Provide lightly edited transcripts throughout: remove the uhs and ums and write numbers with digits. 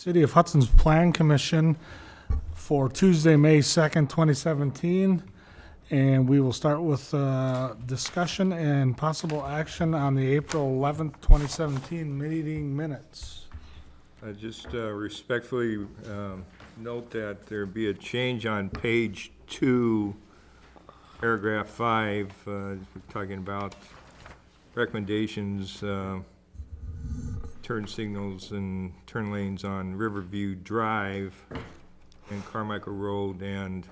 City of Hudson's Plan Commission for Tuesday, May 2nd, 2017. And we will start with discussion and possible action on the April 11th, 2017 meeting minutes. I just respectfully note that there be a change on page 2, paragraph 5. We're talking about recommendations, turn signals and turn lanes on Riverview Drive and Carmichael Road, and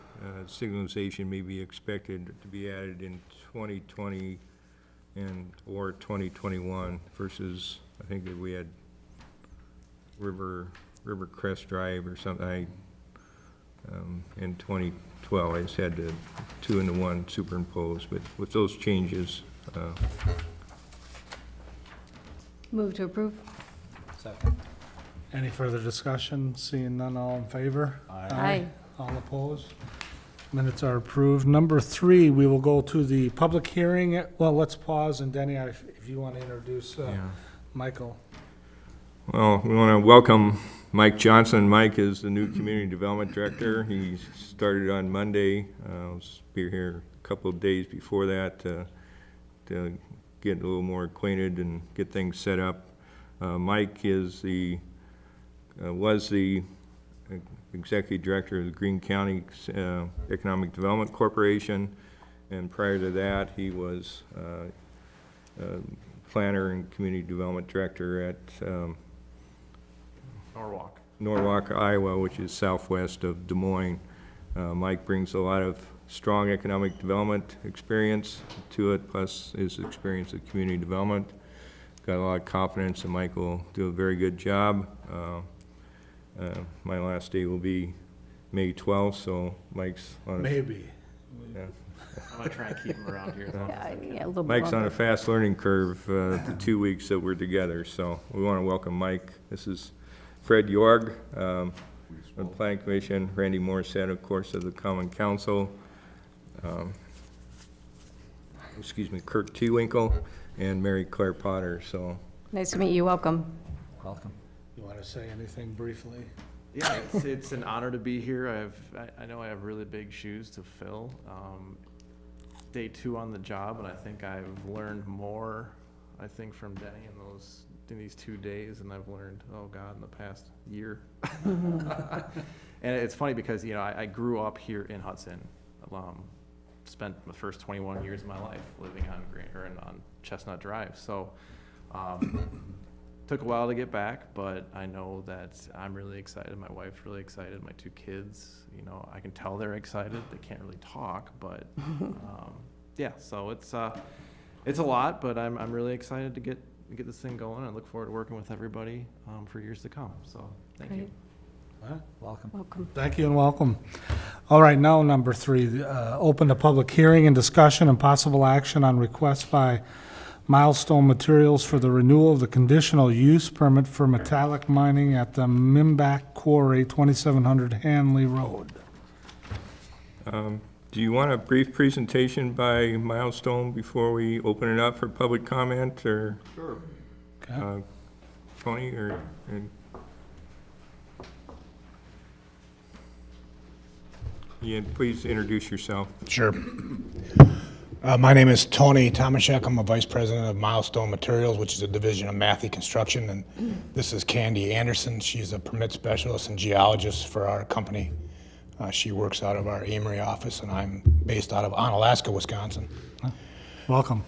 signalization may be expected to be added in 2020 or 2021 versus, I think that we had River Crest Drive or something. In 2012, I just had the 2 and the 1 superimposed, but with those changes. Move to approve. Second. Any further discussion? Seeing none, all in favor? Aye. All opposed? Minutes are approved. Number 3, we will go to the public hearing. Well, let's pause, and Denny, if you want to introduce Michael. Well, we want to welcome Mike Johnson. Mike is the new Community Development Director. He started on Monday. I'll be here a couple of days before that to get a little more acquainted and get things set up. Mike is was the Executive Director of the Greene County Economic Development Corporation, and prior to that, he was Planner and Community Development Director at Norwalk, Iowa, which is southwest of Des Moines. Mike brings a lot of strong economic development experience to it, plus his experience at community development. Got a lot of confidence that Mike will do a very good job. My last day will be May 12th, so Mike's on Maybe. Yeah. I'm gonna try and keep him around here. Yeah, a little bit Mike's on longer. a fast learning curve the 2 weeks that we're together, so we want to welcome Mike. This is Fred Yorg on the Planning Commission, Randy Morissette, of course, of the Common Council, Kurt Tewinkle, and Mary Claire Potter. So Nice to meet you. Welcome. Welcome. You want to say anything briefly? Yeah, it's an honor to be here. I know I have really big shoes to fill. Day 2 on the job, and I think I've learned more, I think, from Denny in these 2 days than I've learned, oh God, in the past year. And it's funny because, you know, I grew up here in Hudson. Spent the first 21 years of my life living on Chestnut Drive. So took a while to get back, but I know that I'm really excited. My wife's really excited. My 2 kids, you know, I can tell they're excited. They can't really talk, but yeah. So it's a lot, but I'm really excited to get this thing going. I look forward to working with everybody for years to come. So thank you. Welcome. Welcome. Thank you and welcome. All right, now number 3, open the public hearing and discussion and possible action on request by Milestone Materials for the renewal of the conditional use permit for metallic mining at the Mimbach Quarry, 2700 Hanley Road. do you want a brief presentation by Milestone before we open it up for public comment, or? Sure. Okay. Tony, or? Yeah, please introduce yourself. Sure. My name is Tony Tomaszek. I'm a vice president of Milestone Materials, which is a division of Matthew Construction. And this is Candy Anderson. She's a permit specialist and geologist for our company. She works out of our Amory office, and I'm based out of Onalaska, Wisconsin. Welcome.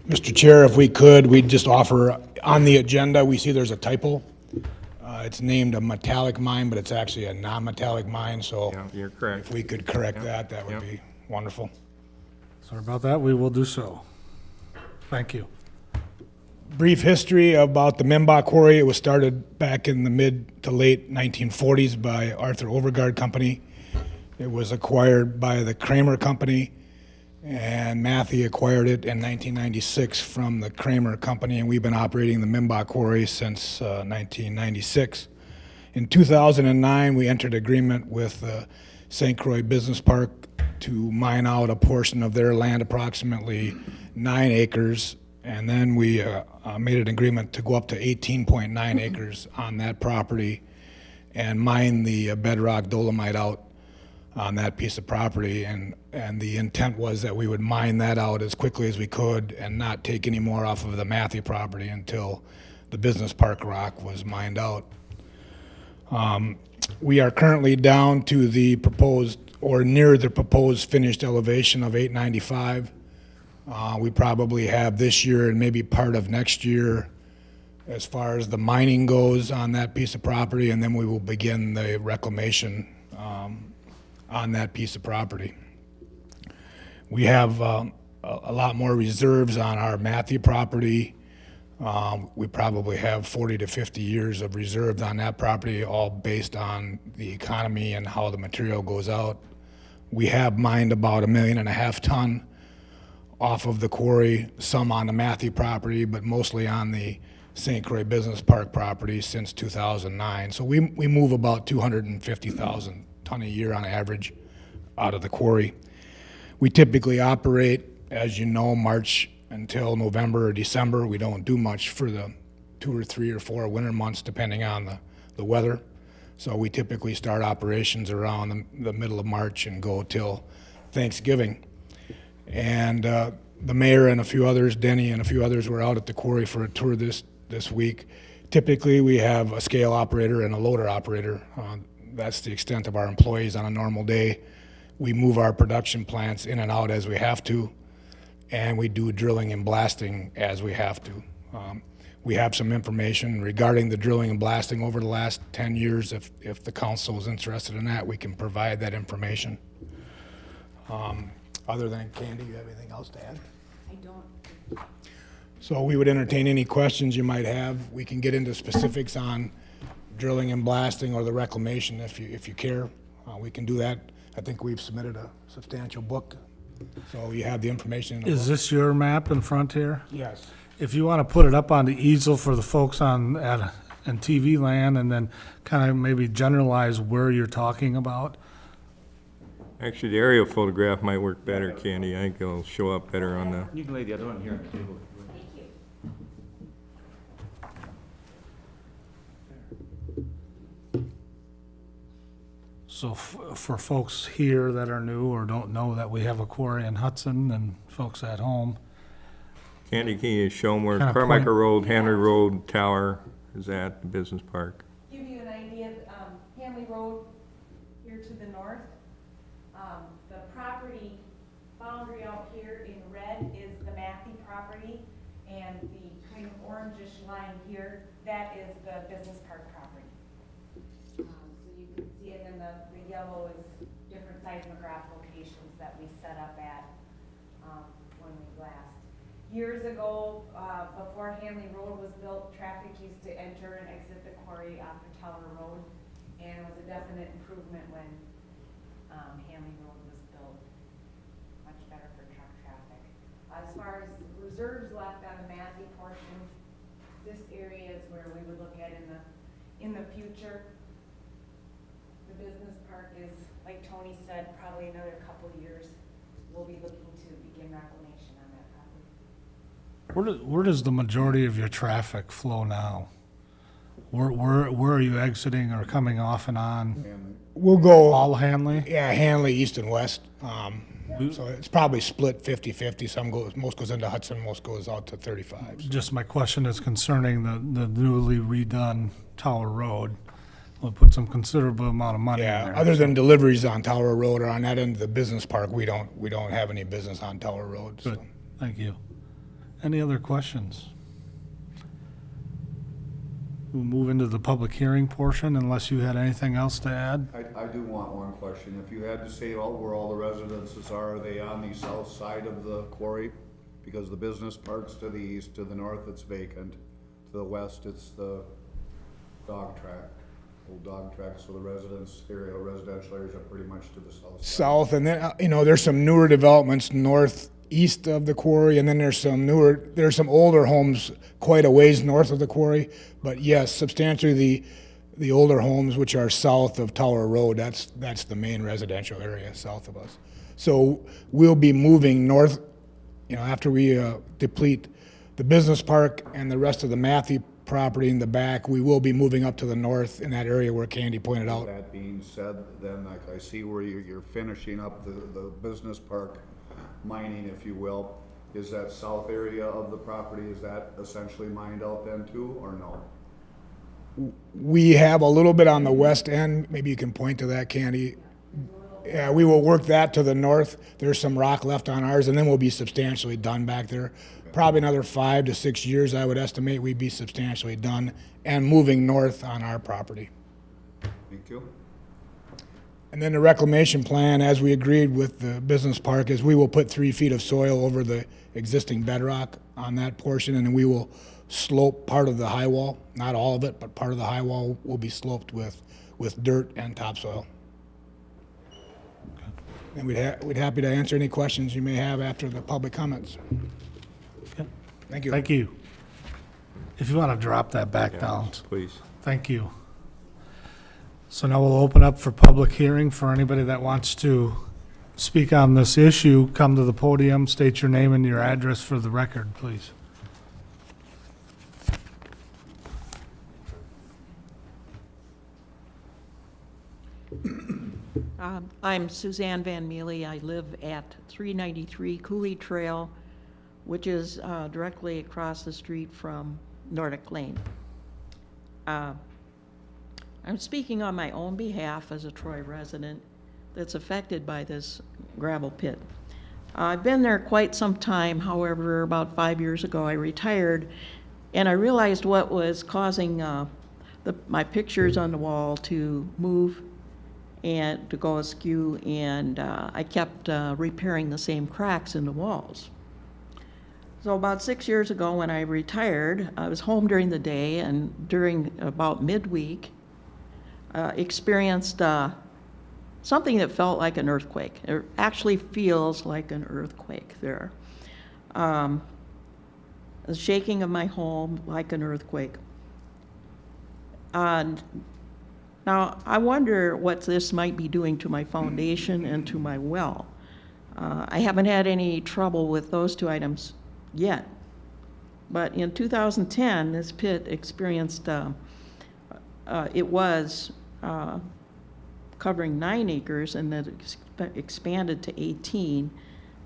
Mr. Chair, if we could, we'd just offer on the agenda, we see there's a typo. It's named a metallic mine, but it's actually a non-metallic mine. So Yeah, you're correct. if we could correct that, that would be wonderful. Sorry about that. We will do so. Thank you. Brief history about the Mimbach Quarry. It was started back in the mid to late 1940s by Arthur Overgaard Company. It was acquired by the Kramer Company, and Matthew acquired it in 1996 from the Kramer Company, and we've been operating the Mimbach Quarry since 1996. In 2009, we entered agreement with St. Croix Business Park to mine out a portion of their land, approximately 9 acres, and then we made an agreement to go up to 18.9 acres on that property. and mine the bedrock dolomite out on that piece of property. And the intent was that we would mine that out as quickly as we could and not take any more off of the Matthew property until the business park rock was mined out. We are currently down to the proposed, or near the proposed finished elevation of 895. We probably have this year and maybe part of next year as far as the mining goes on that piece of property, and then we will begin the reclamation on that piece of property. We have a lot more reserves on our Matthew property. We probably have 40 to 50 years of reserves on that property, all based on the economy and how the material goes out. We have mined about 1.5 million ton off of the quarry, some on the Matthew property, but mostly on the St. Croix Business Park property since 2009. So we move about 250,000 ton a year on average out of the quarry. We typically operate, as you know, March until November or December. We don't do much for the 2 or 3 or 4 winter months, depending on the weather. So we typically start operations around the middle of March and go till Thanksgiving. And the mayor and a few others, Denny and a few others, were out at the quarry for a tour this week. Typically, we have a scale operator and a loader operator. That's the extent of our employees on a normal day. We move our production plants in and out as we have to, and we do drilling and blasting as we have to. We have some information regarding the drilling and blasting over the last 10 years. If the council is interested in that, we can provide that information. Other than Candy, you have anything else to add? I don't. So we would entertain any questions you might have. We can get into specifics on drilling and blasting or the reclamation if you care. We can do that. I think we've submitted a substantial book, so you have the information in the book. Is this your map in front here? Yes. If you want to put it up on the easel for the folks in TV land, and then kind of maybe generalize where you're talking about. Actually, the aerial photograph might work better, Candy. I think it'll show up better on the, You can lay the other one here on the table. So for folks here that are new or don't know that we have a quarry in Hudson, and folks at home, Candy, can you show them where Kinda Carmichael point- Road, Henry Road, Tower is at, the business park? Give you an idea, Hanley Road here to the north, the property boundary out here in red is the Matthew property, and the kind of orangish line here, that is the business park property. So you can see it, and the yellow is different seismograph locations that we set up at, when we last. Years ago, before Hanley Road was built, traffic used to enter and exit the quarry off of Tower Road, and it was a definite improvement when Hanley Road was built. Much better for truck traffic. As far as reserves left on the Matthew portion, this area is where we would look at in the future. The business park is, like Tony said, probably another couple years, we'll be looking to begin reclamation on that property. where does the majority of your traffic flow now? Where are you exiting or coming off and on? We'll go, All Hanley? yeah, Hanley, east and west. So it's probably split 50-50. Most goes into Hudson, most goes out to 35. Just my question is concerning the newly redone Tower Road. We'll put some considerable amount of money in Yeah, there. other than deliveries on Tower Road or on that end of the business park, we don't have any business on Tower Road. So. Good, thank you. Any other questions? We'll move into the public hearing portion unless you had anything else to add. I do want one question. If you had to say where all the residences are they on the south side of the quarry? Because the business park's to the east, to the north it's vacant, to the west it's the dog track, old dog track, so the residential areas are pretty much to the south side. South, and then, there's some newer developments northeast of the quarry, and then there's some older homes quite a ways north of the quarry. But yes, substantially the older homes which are south of Tower Road, that's the main residential area south of us. So we'll be moving north, after we deplete the business park and the rest of the Matthew property in the back. We will be moving up to the north in that area where Candy pointed out. That being said, then like I see where you're finishing up the business park mining, if you will. Is that south area of the property, is that essentially mined out then too, or no? We have a little bit on the west end. Maybe you can point to that, Candy. Yeah, we will work that to the north. There's some rock left on ours, and then we'll be substantially done back there. Probably another 5 to 6 years, I would estimate we'd be substantially done and moving north on our property. Thank you. And then the reclamation plan, as we agreed with the business park, is we will put 3 feet of soil over the existing bedrock on that portion, and then we will slope part of the high wall. Not all of it, but part of the high wall will be sloped with dirt and topsoil. And we'd happy to answer any questions you may have after the public comments. Okay. Thank you. Thank you. If you want to drop that back down. Please. Thank you. So now we'll open up for public hearing for anybody that wants to speak on this issue. Come to the podium, state your name and your address for the record, please. I'm Suzanne Van Mealy. I live at 393 Cooley Trail, which is directly across the street from Nordic Lane. I'm speaking on my own behalf as a Troy resident that's affected by this gravel pit. I've been there quite some time. However, about 5 years ago, I retired, and I realized what was causing my pictures on the wall to move and to go askew, and I kept repairing the same cracks in the walls. So about 6 years ago when I retired, I was home during the day, and during about midweek, experienced something that felt like an earthquake. It actually feels like an earthquake there. The shaking of my home like an earthquake. And now, I wonder what this might be doing to my foundation and to my well. I haven't had any trouble with those 2 items yet. But in 2010, this pit experienced, it was covering 9 acres, and then expanded to 18,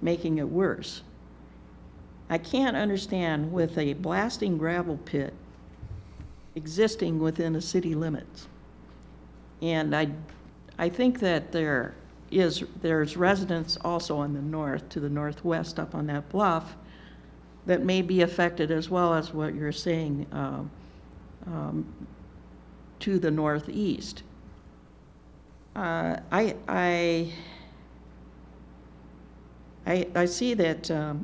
making it worse. I can't understand with a blasting gravel pit existing within the city limits. And I think that there's residents also on the north, to the northwest up on that bluff, that may be affected as well as what you're saying to the northeast. I see that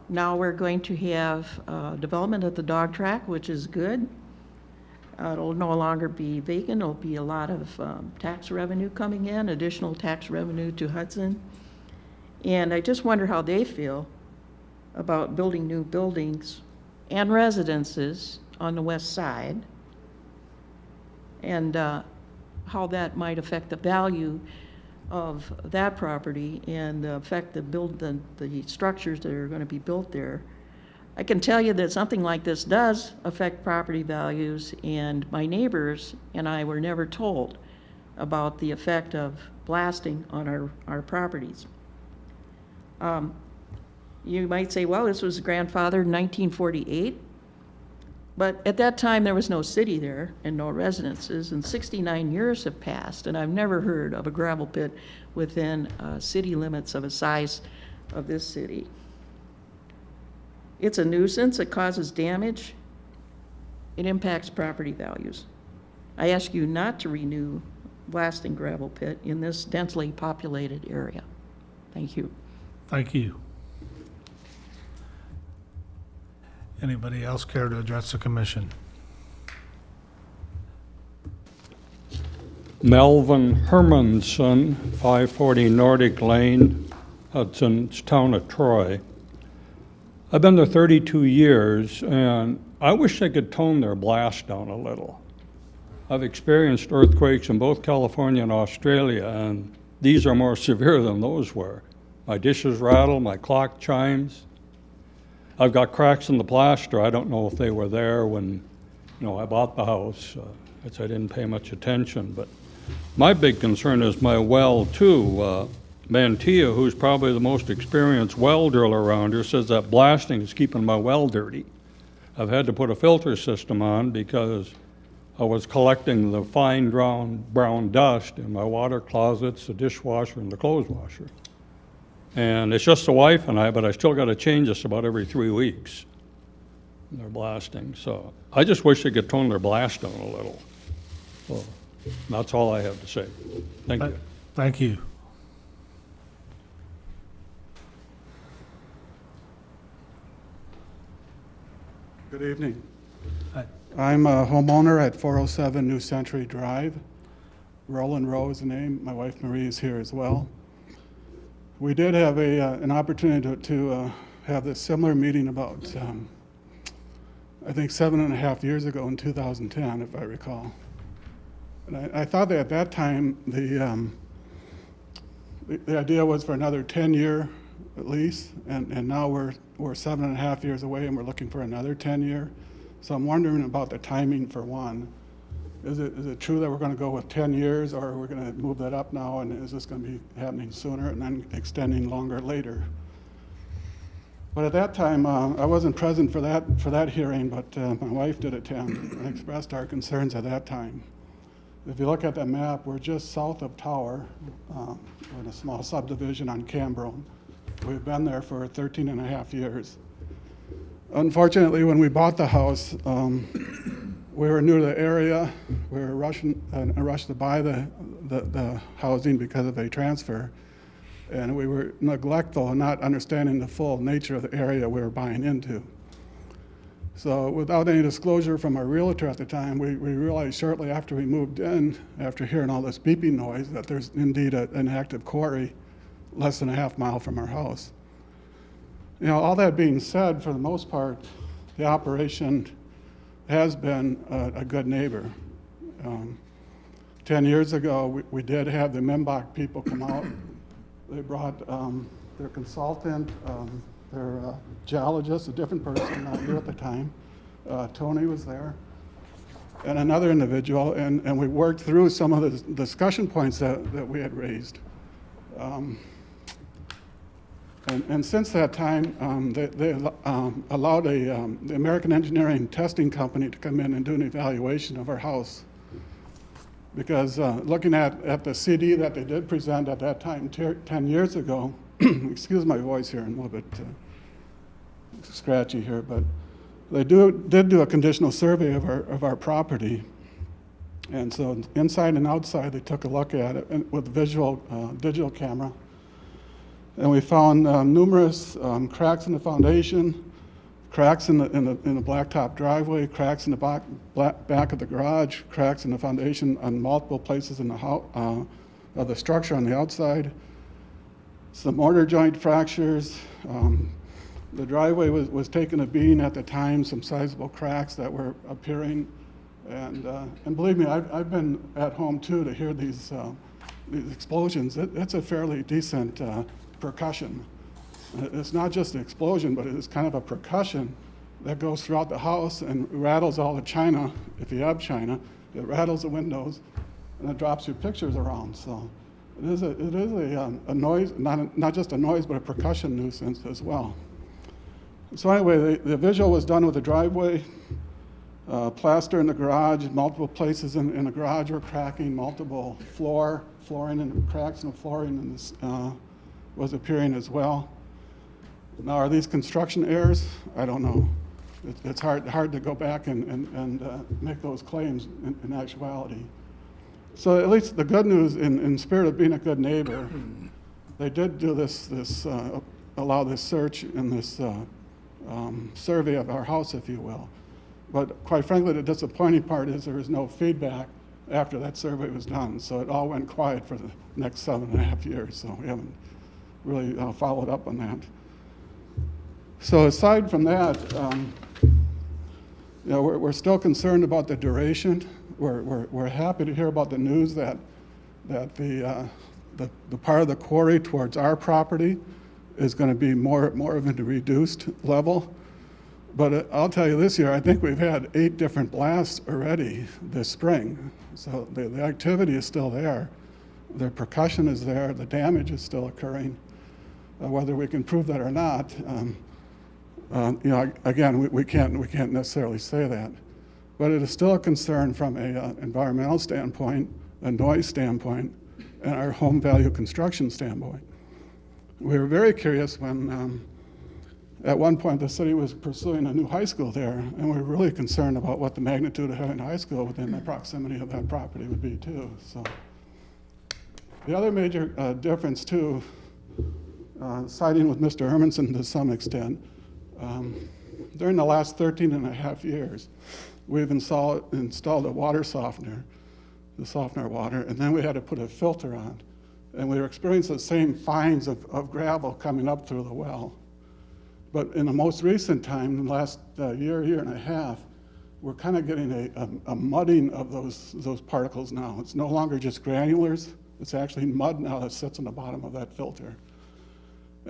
now we're going to have development at the dog track, which is good. It'll no longer be vacant. It'll be a lot of tax revenue coming in, additional tax revenue to Hudson. And I just wonder how they feel about building new buildings and residences on the west side, and how that might affect the value of that property and affect the structures that are going to be built there. I can tell you that something like this does affect property values, and my neighbors and I were never told about the effect of blasting on our properties. You might say, well, this was grandfathered in 1948, but at that time there was no city there and no residences, and 69 years have passed, and I've never heard of a gravel pit within city limits of a size of this city. It's a nuisance, it causes damage, it impacts property values. I ask you not to renew blasting gravel pit in this densely populated area. Thank you. Thank you. Anybody else care to address the commission? Melvin Hermanson, 540 Nordic Lane, Hudson, it's town of Troy. I've been there 32 years, and I wish they could tone their blast down a little. I've experienced earthquakes in both California and Australia, and these are more severe than those were. My dishes rattle, my clock chimes. I've got cracks in the plaster. I don't know if they were there when I bought the house. I didn't pay much attention, but my big concern is my well, too. Mantilla, who's probably the most experienced well driller around here, says that blasting is keeping my well dirty. I've had to put a filter system on because I was collecting the fine brown dust in my water closets, the dishwasher, and the clothes washer. And it's just the wife and I, but I still got to change this about every 3 weeks. They're blasting, so I just wish they could tone their blast down a little. So that's all I have to say. Thank you. Thank you. Good evening. Hi. I'm a homeowner at 407 New Century Drive. Roland Rowe is the name. My wife Marie is here as well. We did have an opportunity to have this similar meeting about, I think 7.5 years ago in 2010, if I recall. And I thought that at that time, the idea was for another 10-year lease, and now we're 7.5 years away and we're looking for another 10-year. So I'm wondering about the timing for one. Is it true that we're going to go with 10 years, or are we going to move that up now, and is this going to be happening sooner and then extending longer later? But at that time, I wasn't present for that hearing, but my wife did attend and expressed our concerns at that time. If you look at the map, we're just south of Tower. We're in a small subdivision on Cambron. We've been there for 13.5 years. Unfortunately, when we bought the house, we were new to the area. We were rushing to buy the housing because of a transfer. And we were neglectful and not understanding the full nature of the area we were buying into. So without any disclosure from our realtor at the time, we realized shortly after we moved in, after hearing all this beeping noise, that there's indeed an active quarry less than a half mile from our house. You know, all that being said, for the most part, the operation has been a good neighbor. 10 years ago, we did have the Membach people come out. They brought their consultant, their geologist, a different person, not here at the time. Tony was there, and another individual, and we worked through some of the discussion points that we had raised. And since that time, they allowed the American Engineering Testing Company to come in and do an evaluation of our house. Because looking at the CD that they did present at that time, 10 years ago, excuse my voice here, I'm a little bit scratchy here, but they did do a conditional survey of our property. And so inside and outside, they took a look at it with visual digital camera. And we found numerous cracks in the foundation, cracks in the blacktop driveway, cracks in the back of the garage, cracks in the foundation on multiple places in the house, of the structure on the outside, some mortar joint fractures. The driveway was taking a beating at the time, some sizable cracks that were appearing. And believe me, I've been at home too to hear these explosions. It's a fairly decent percussion. It's not just an explosion, but it's kind of a percussion that goes throughout the house and rattles all the china. If you have china, it rattles the windows and it drops your pictures around. So it is a noise, not just a noise, but a percussion nuisance as well. So anyway, the visual was done with the driveway, plaster in the garage, multiple places in the garage were cracking, multiple flooring and cracks in the flooring in this, was appearing as well. Now, are these construction errors? I don't know. It's hard to go back and make those claims in actuality. So at least the good news, in spirit of being a good neighbor, they did do allow this search and this survey of our house, if you will. But quite frankly, the disappointing part is there was no feedback after that survey was done. So it all went quiet for the next 7.5 years. So we haven't really followed up on that. So aside from that, we're still concerned about the duration. We're happy to hear about the news that the part of the quarry towards our property is going to be more of a reduced level. But I'll tell you this year, I think we've had 8 different blasts already this spring. So the activity is still there. The percussion is there, the damage is still occurring. Whether we can prove that or not, again, we can't necessarily say that. But it is still a concern from an environmental standpoint, a noise standpoint, and our home value construction standpoint. We were very curious when, at one point, the city was pursuing a new high school there, and we were really concerned about what the magnitude of having a high school within the proximity of that property would be too. So, the other major difference too, siding with Mr. Hermanson to some extent, during the last 13 and a half years, we've installed a water softener to soften our water, and then we had to put a filter on. And we were experiencing the same fines of gravel coming up through the well. But in the most recent time, in the last year and a half, we're kind of getting a mudding of those particles now. It's no longer just granulars, it's actually mud now that sits on the bottom of that filter.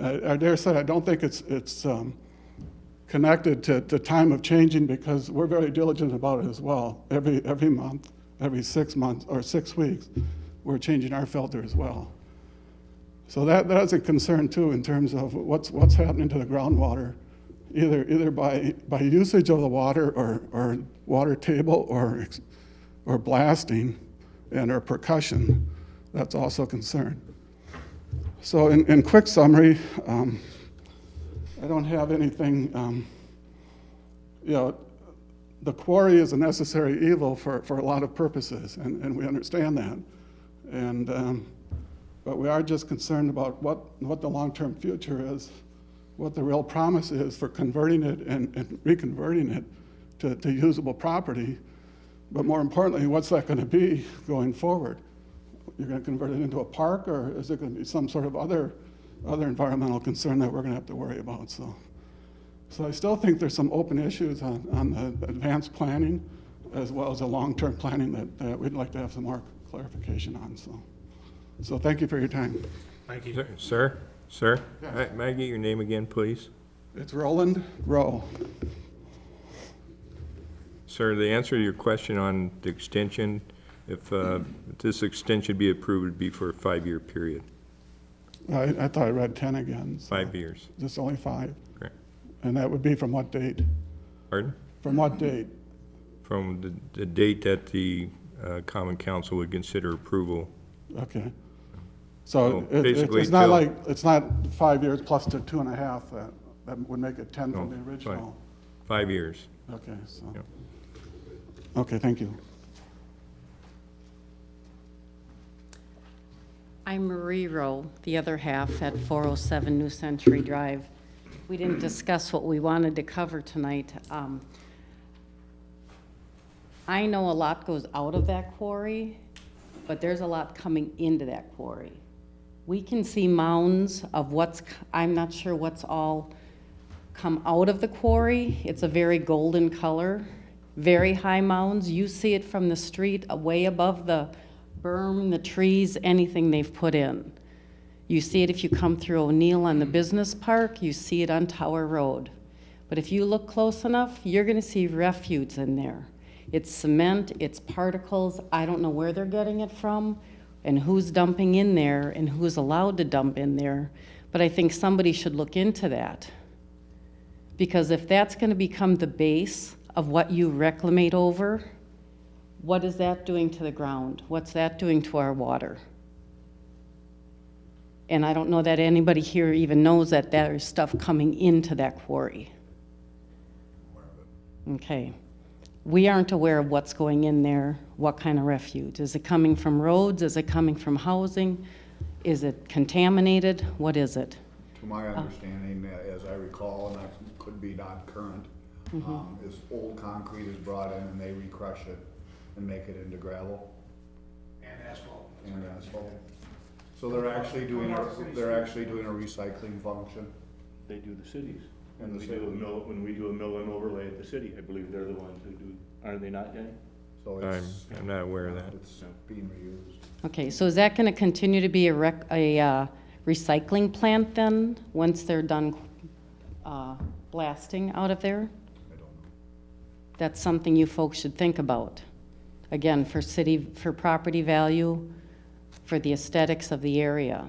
I dare say I don't think it's connected to time of changing, because we're very diligent about it as well. Every month, every 6 months or 6 weeks, we're changing our filter as well. So that's a concern too in terms of what's happening to the groundwater, either by usage of the water or water table or blasting and or percussion. That's also a concern. So in quick summary, I don't have anything, the quarry is a necessary evil for a lot of purposes, and we understand that. And, but we are just concerned about what the long-term future is, what the real promise is for converting it and reconverting it to usable property. But more importantly, what's that going to be going forward? You're going to convert it into a park, or is it going to be some sort of other environmental concern that we're going to have to worry about? So I still think there's some open issues on the advanced planning as well as the long-term planning that we'd like to have some more clarification on. So thank you for your time. Thank you. Sir? Yes. May I get your name again, please? It's Roland Rowe. Sir, the answer to your question on the extension, if this extension be approved, it'd be for a 5-year period. I thought I read 10 again. So 5 years. just only 5. Correct. And that would be from what date? Pardon? From what date? From the date that the Common Council would consider approval. Okay. So So basically it's not till- like, it's not 5 years plus the 2.5 that would make it 10 from No, the original. 5 years. Okay, so. Yep. Okay, thank you. I'm Marie Rowe, the other half at 407 New Century Drive. We didn't discuss what we wanted to cover tonight. I know a lot goes out of that quarry, but there's a lot coming into that quarry. We can see mounds of I'm not sure what's all come out of the quarry. It's a very golden color, very high mounds. You see it from the street, way above the berm, the trees, anything they've put in. You see it if you come through O'Neill on the business park, you see it on Tower Road. But if you look close enough, you're gonna see refuse in there. It's cement, it's particles, I don't know where they're getting it from and who's dumping in there and who's allowed to dump in there. But I think somebody should look into that. Because if that's gonna become the base of what you reclamate over, what is that doing to the ground? What's that doing to our water? And I don't know that anybody here even knows that there's stuff coming into that quarry. Okay. We aren't aware of what's going in there, what kind of refuge. Is it coming from roads? Is it coming from housing? Is it contaminated? What is it? To my understanding, as I recall, and I could be not current, is old concrete is brought in and they recrush it and make it into gravel. And asphalt. So they're actually doing a recycling function. They do the cities. And When the we do a city. mill, when we do a mill and overlay at the city, I believe they're the ones who do, are they not, Jenny? So it's, I'm not aware of that. it's being reused. Okay, so is that going to continue to be a recycling plant then, once they're done blasting out of there? that's something you folks should think about. Again, for property value, for the aesthetics of the area.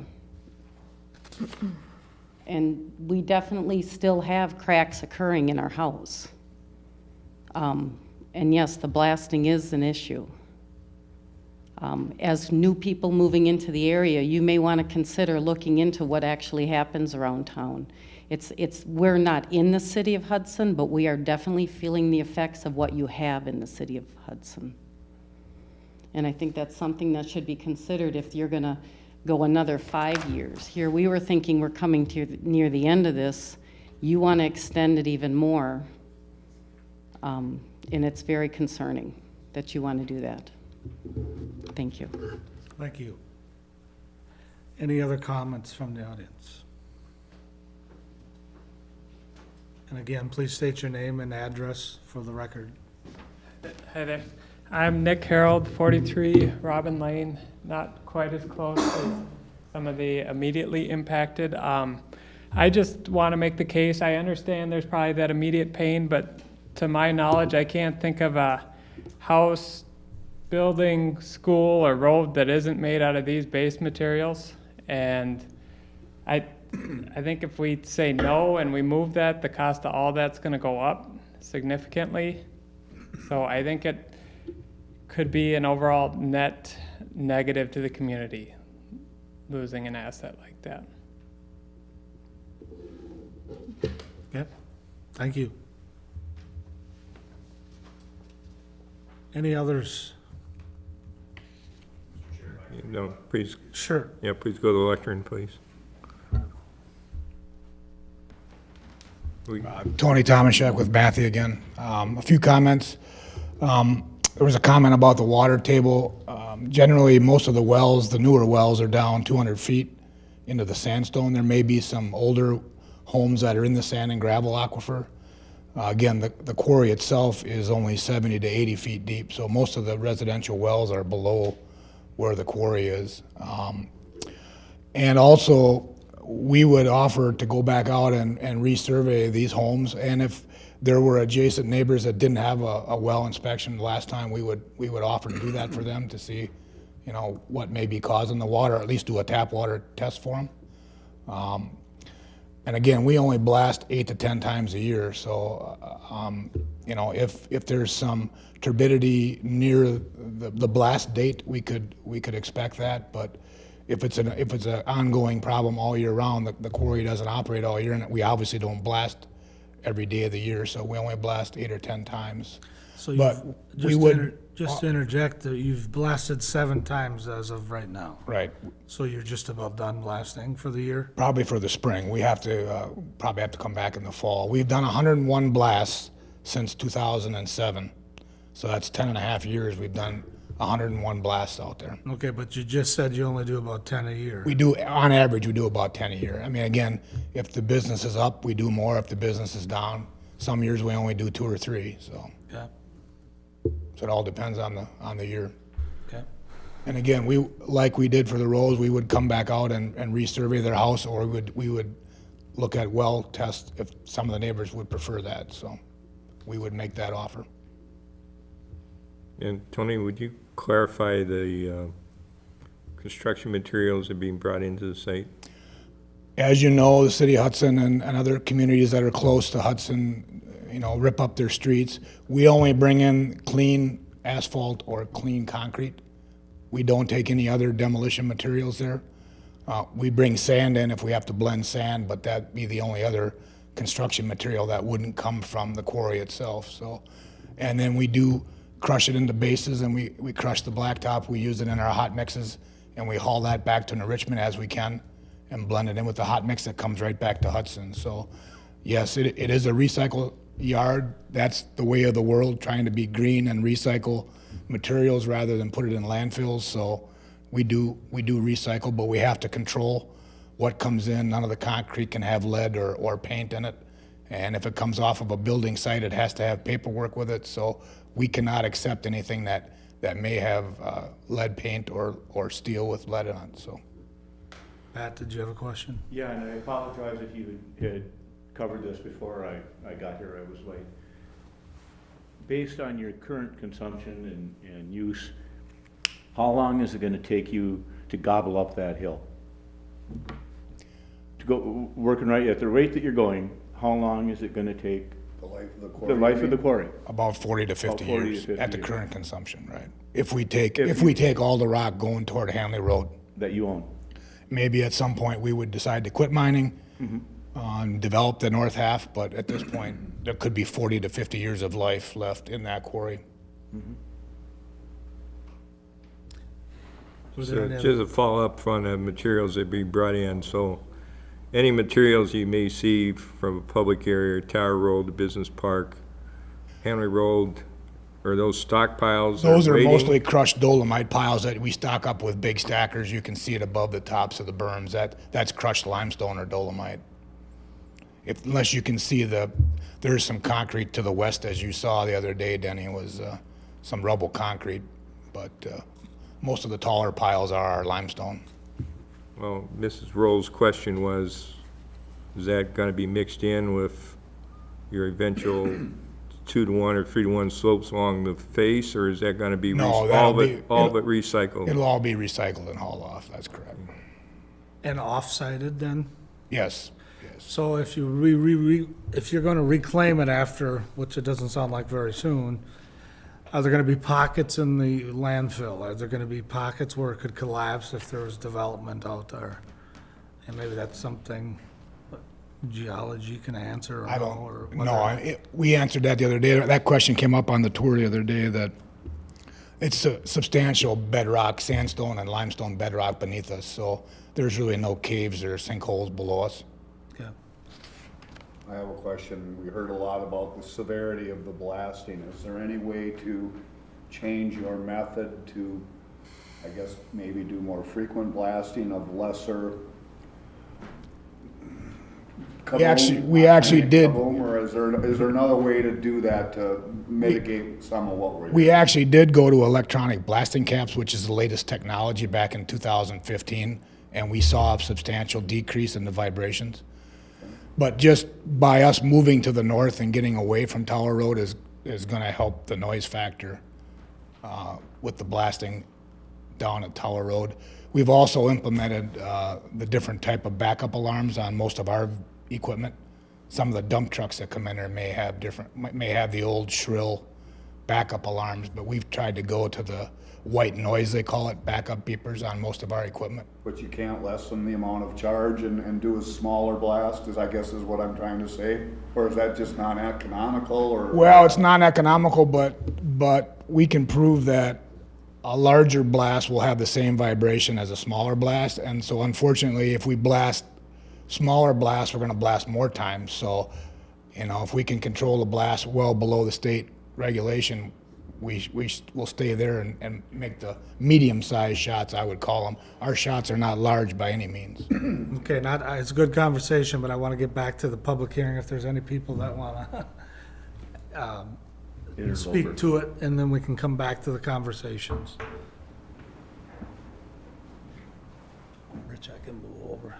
And we definitely still have cracks occurring in our house. And yes, the blasting is an issue. As new people moving into the area, you may want to consider looking into what actually happens around town. We're not in the city of Hudson, but we are definitely feeling the effects of what you have in the city of Hudson. And I think that's something that should be considered if you're gonna go another 5 years. Here, we were thinking we're coming to near the end of this. You want to extend it even more. And it's very concerning that you want to do that. Thank you. Thank you. Any other comments from the audience? And again, please state your name and address for the record. Hi there. I'm Nick Harold, 43 Robin Lane, not quite as close as some of the immediately impacted. I just want to make the case, I understand there's probably that immediate pain, but to my knowledge, I can't think of a house, building, school, or road that isn't made out of these base materials. And I think if we say no and we move that, the cost of all that's going to go up significantly. So I think it could be an overall net negative to the community, losing an asset like that. Okay, thank you. Any others? No, please, Sure. yeah, please go to the lectern, please. Tony Tomaszek with Matthew again. A few comments. There was a comment about the water table. Generally, most of the wells, the newer wells, are down 200 feet into the sandstone. There may be some older homes that are in the sand and gravel aquifer. Again, the quarry itself is only 70 to 80 feet deep, so most of the residential wells are below where the quarry is. And also, we would offer to go back out and resurvey these homes, and if there were adjacent neighbors that didn't have a well inspection the last time, we would offer to do that for them to see, you know, what may be causing the water, or at least do a tap water test for them. And again, we only blast 8 to 10 times a year, so you know, if there's some turbidity near the blast date, we could expect that. But if it's an ongoing problem all year round, the quarry doesn't operate all year, and we obviously don't blast every day of the year, so we only blast 8 or 10 times. So But we just would- just to interject, you've blasted 7 times as of right now. Right. So you're just about done blasting for the year? Probably for the spring. We have to, probably have to come back in the fall. We've done 101 blasts since 2007. So that's 10 and a half years. We've done 101 blasts out there. Okay, but you just said you only do about 10 a year. We do, on average, we do about 10 a year. I mean, again, if the business is up, we do more. If the business is down, some years we only do 2 or 3, so. Yeah, So it all depends on the year. okay. And again, like we did for the roads, we would come back out and resurvey their house, or we would look at well tests if some of the neighbors would prefer that, so we would make that offer. And Tony, would you clarify the construction materials that are being brought into the site? As you know, the city of Hudson and other communities that are close to Hudson, you know, rip up their streets. We only bring in clean asphalt or clean concrete. We don't take any other demolition materials there. We bring sand in if we have to blend sand, but that'd be the only other construction material that wouldn't come from the quarry itself, so. And then we do crush it into bases, and we crush the blacktop, we use it in our hot mixes, and we haul that back to enrichment as we can and blend it in with the hot mix that comes right back to Hudson. So yes, it is a recycle yard. That's the way of the world, trying to be green and recycle materials rather than put it in landfills. So we do recycle, but we have to control what comes in. None of the concrete can have lead or paint in it. And if it comes off of a building site, it has to have paperwork with it. So we cannot accept anything that may have lead paint or steel with lead in it, so. Pat, did you have a question? Yeah, and I apologize if you had covered this before I got here, I was late. based on your current consumption and use, how long is it gonna take you to gobble up that hill? To go, working right at the rate that you're going, how long is it gonna take The life of the quarry. the life of the quarry? About 40 to 50 About 40 to years 50 at the years. current consumption, right? If we take, If if you- we take all the rock going toward Hanley Road, That you own? maybe at some point we would decide to quit mining, and develop the north half, but at this point, there could be 40 to 50 years of life left in that quarry. Was there So any just other- a follow-up on the materials that be brought in, so any materials you may see from a public area, Tower Road, the business park, Henry Road, are those stockpiles? Those are waiting? mostly crushed dolomite piles that we stock up with big stackers. You can see it above the tops of the berms. That's crushed limestone or dolomite. Unless you can see there's some concrete to the west, as you saw the other day, Denny, was some rubble concrete, but most of the taller piles are our limestone. Well, Mrs. Roll's question was, is that gonna be mixed in with your eventual 2-to-1 or 3-to-1 slopes along the face, or is that gonna be No, all that'll of it be- recycled? It'll all be recycled and hauled off, that's correct. And off-sided then? Yes. So if you if you're gonna reclaim it after, which it doesn't sound like very soon, are there gonna be pockets in the landfill? Are there gonna be pockets where it could collapse if there was development out there? And maybe that's something geology can answer or I no, or don't, whether- no, we answered that the other day. That question came up on the tour the other day, that it's a substantial bedrock, sandstone and limestone bedrock beneath us, so there's really no caves or sinkholes below us. Yeah. I have a question. We heard a lot about the severity of the blasting. Is there any way to change your method to, I guess, maybe do more frequent blasting of lesser kaboom? We actually did. Kaboom, or is there another way to do that to mitigate some of what we're? We actually did go to electronic blasting caps, which is the latest technology, back in 2015, and we saw a substantial decrease in the vibrations. But just by us moving to the north and getting away from Tower Road is gonna help the noise factor with the blasting down at Tower Road. We've also implemented the different type of backup alarms on most of our equipment. Some of the dump trucks that come in there may have the old shrill backup alarms, but we've tried to go to the white noise, they call it, backup beepers on most of our equipment. But you can't lessen the amount of charge and do a smaller blast, I guess is what I'm trying to say? Or is that just not economical, or? Well, it's non-economical, but we can prove that a larger blast will have the same vibration as a smaller blast. And so unfortunately, if we blast smaller blasts, we're gonna blast more times. So, if we can control the blast well below the state regulation, we'll stay there and make the medium-sized shots, I would call them. Our shots are not large by any means. Okay, it's a good conversation, but I wanna get back to the public hearing if there's any people that wanna speak to it, and then we can come back to the conversations. Rich, I can move over.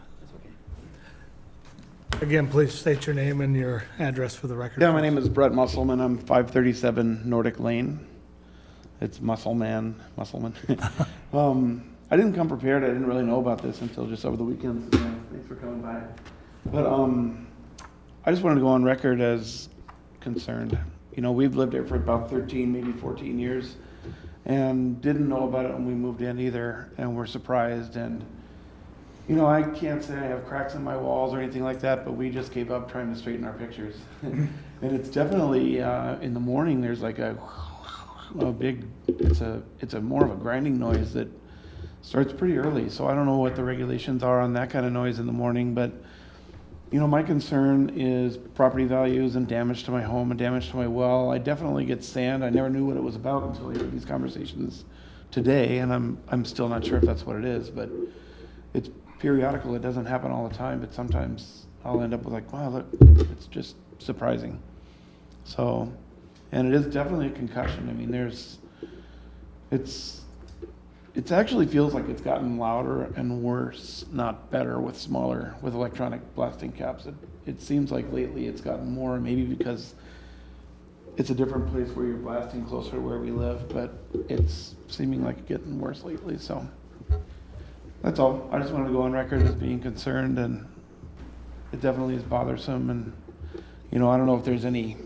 Again, please state your name and your address for the record. Yeah, my name is Brett Musselman. I'm 537 Nordic Lane. It's Musselman. I didn't come prepared. I didn't really know about this until just over the weekend. So thanks for coming by. But I just wanted to go on record as concerned. We've lived there for about 13, maybe 14 years, and didn't know about it when we moved in either, and we're surprised. And I can't say I have cracks in my walls or anything like that, but we just gave up trying to straighten our pictures. And it's definitely, in the morning, there's like a big, it's a more of a grinding noise that starts pretty early. So I don't know what the regulations are on that kind of noise in the morning, but, my concern is property values and damage to my home and damage to my well. I definitely get sand. I never knew what it was about until I heard these conversations today, and I'm still not sure if that's what it is, but it's periodical. It doesn't happen all the time, but sometimes I'll end up with like, wow, look, it's just surprising. So, and it is definitely a concussion. I mean, it actually feels like it's gotten louder and worse, not better, with electronic blasting caps. It seems like lately it's gotten more, maybe because it's a different place where you're blasting closer to where we live, but it's seeming like it's getting worse lately, so. That's all. I just wanted to go on record as being concerned, and it definitely is bothersome, and, you know, I don't know if there's any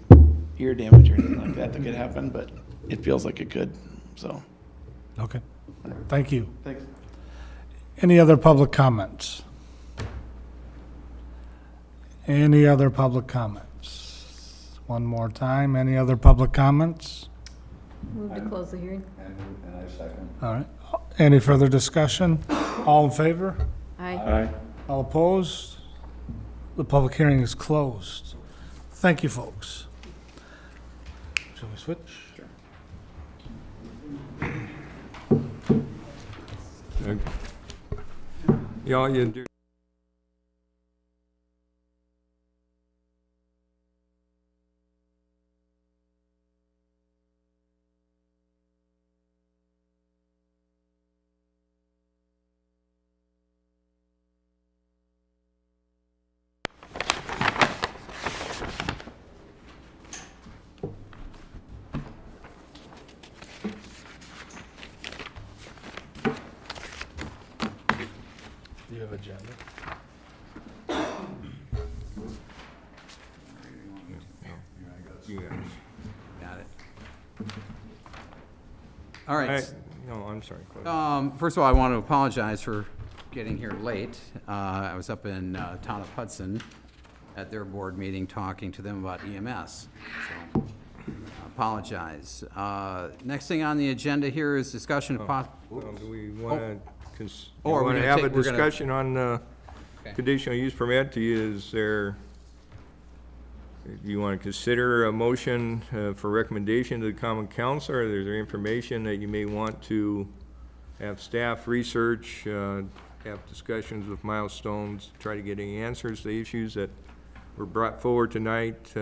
ear damage or anything like that that could happen, but it feels like it could, so. Okay. Thank you. Thanks. Any other public comments? Any other public comments? One more time, any other public comments? Move to close the hearing. And I second. All right. Any further discussion? All in favor? Aye. Aye. All opposed? The public hearing is closed. Thank you, folks. Shall we switch? Yeah, all you do. Do you have agenda? You guys. Got it. All right. No, I'm sorry. Claude. First of all, I want to apologize for getting here late. I was up in town of Hudson at their board meeting talking to them about EMS. So, apologize. Next thing on the agenda here is discussion of Do we want to, Or we're want to gonna have a take- we're gonna- discussion on the Okay. conditional use permit? Is there, do you want to consider a motion for recommendation to the common council, or is there information that you may want to have staff research, have discussions with Milestones, try to get any answers to issues that were brought forward tonight?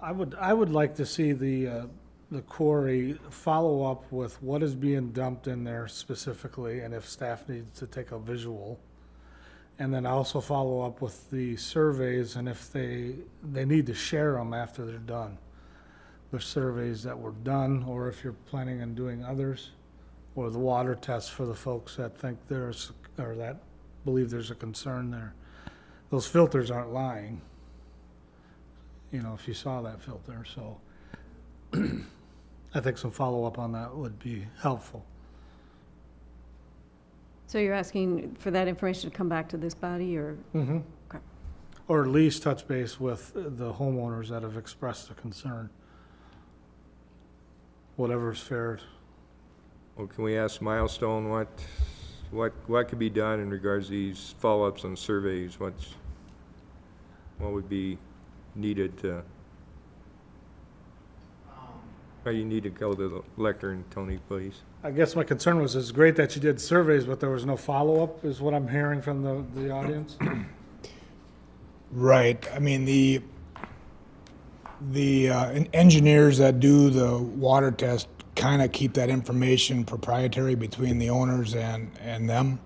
I would like to see the quarry follow up with what is being dumped in there specifically, and if staff needs to take a visual. And then also follow up with the surveys, and if they need to share them after they're done. The surveys that were done, or if you're planning on doing others, or the water tests for the folks that think there's, or that believe there's a concern there. Those filters aren't lying. You know, if you saw that filter, so I think some follow-up on that would be helpful. So you're asking for that information to come back to this body, or? Mm-hmm. Okay. Or at least touch base with the homeowners that have expressed a concern. Whatever's fair. Well, can we ask Milestone what could be done in regards to these follow-ups on surveys? What would be needed to? You need to go to the lectern, Tony, please. I guess my concern was, it's great that you did surveys, but there was no follow-up, is what I'm hearing from the audience. Right. I mean, the engineers that do the water test kind of keep that information proprietary between the owners and them.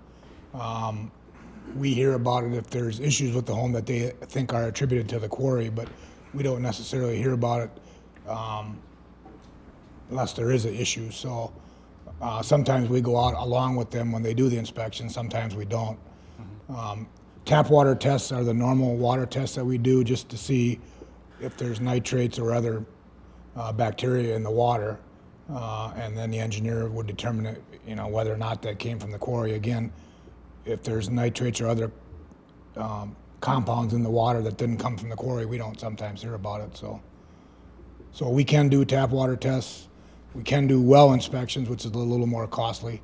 We hear about it if there's issues with the home that they think are attributed to the quarry, but we don't necessarily hear about it unless there is an issue. So sometimes we go out along with them when they do the inspection, sometimes we don't. Tap water tests are the normal water tests that we do just to see if there's nitrates or other bacteria in the water. And then the engineer would determine it, you know, whether or not that came from the quarry. Again, if there's nitrates or other compounds in the water that didn't come from the quarry, we don't sometimes hear about it. So we can do tap water tests. We can do well inspections, which is a little more costly,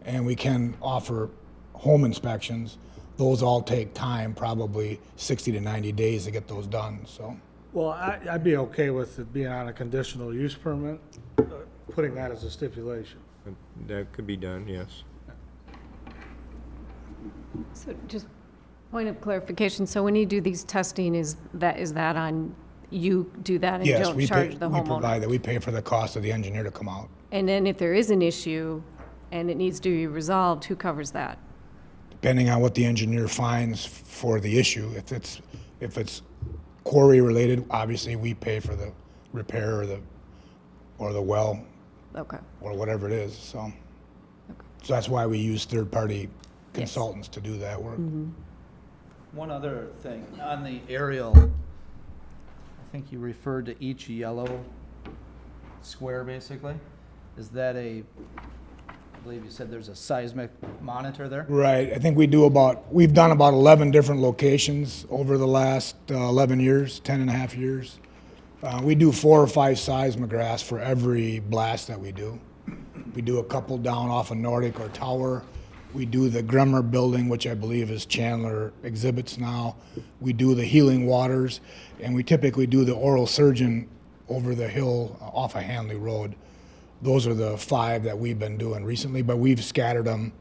and we can offer home inspections. Those all take time, probably 60 to 90 days to get those done, so. Well, I'd be okay with it being on a conditional use permit, putting that as a stipulation. That could be done, yes. So just point of clarification, so when you do these testing, is that on, you do that and Yes, don't we charge pay, the we provide homeowner? that. We pay for the cost of the engineer to come out. And then if there is an issue and it needs to be resolved, who covers that? Depending on what the engineer finds for the issue. If it's quarry related, obviously we pay for the repair or the well Okay. or whatever it is, so. So that's why we use third-party consultants to do that work. One other thing, on the aerial, I think you referred to each yellow square, basically. Is that I believe you said there's a seismic monitor there? Right, I think we've done about 11 different locations over the last 11 years, 10 and a half years. We do 4 or 5 seismographs for every blast that we do. We do a couple down off of Nordic or Tower. We do the Grummer building, which I believe is Chandler Exhibits now. We do the Healing Waters, and we typically do the Oral Surgeon over the hill off of Hanley Road. Those are the 5 that we've been doing recently, but we've scattered them.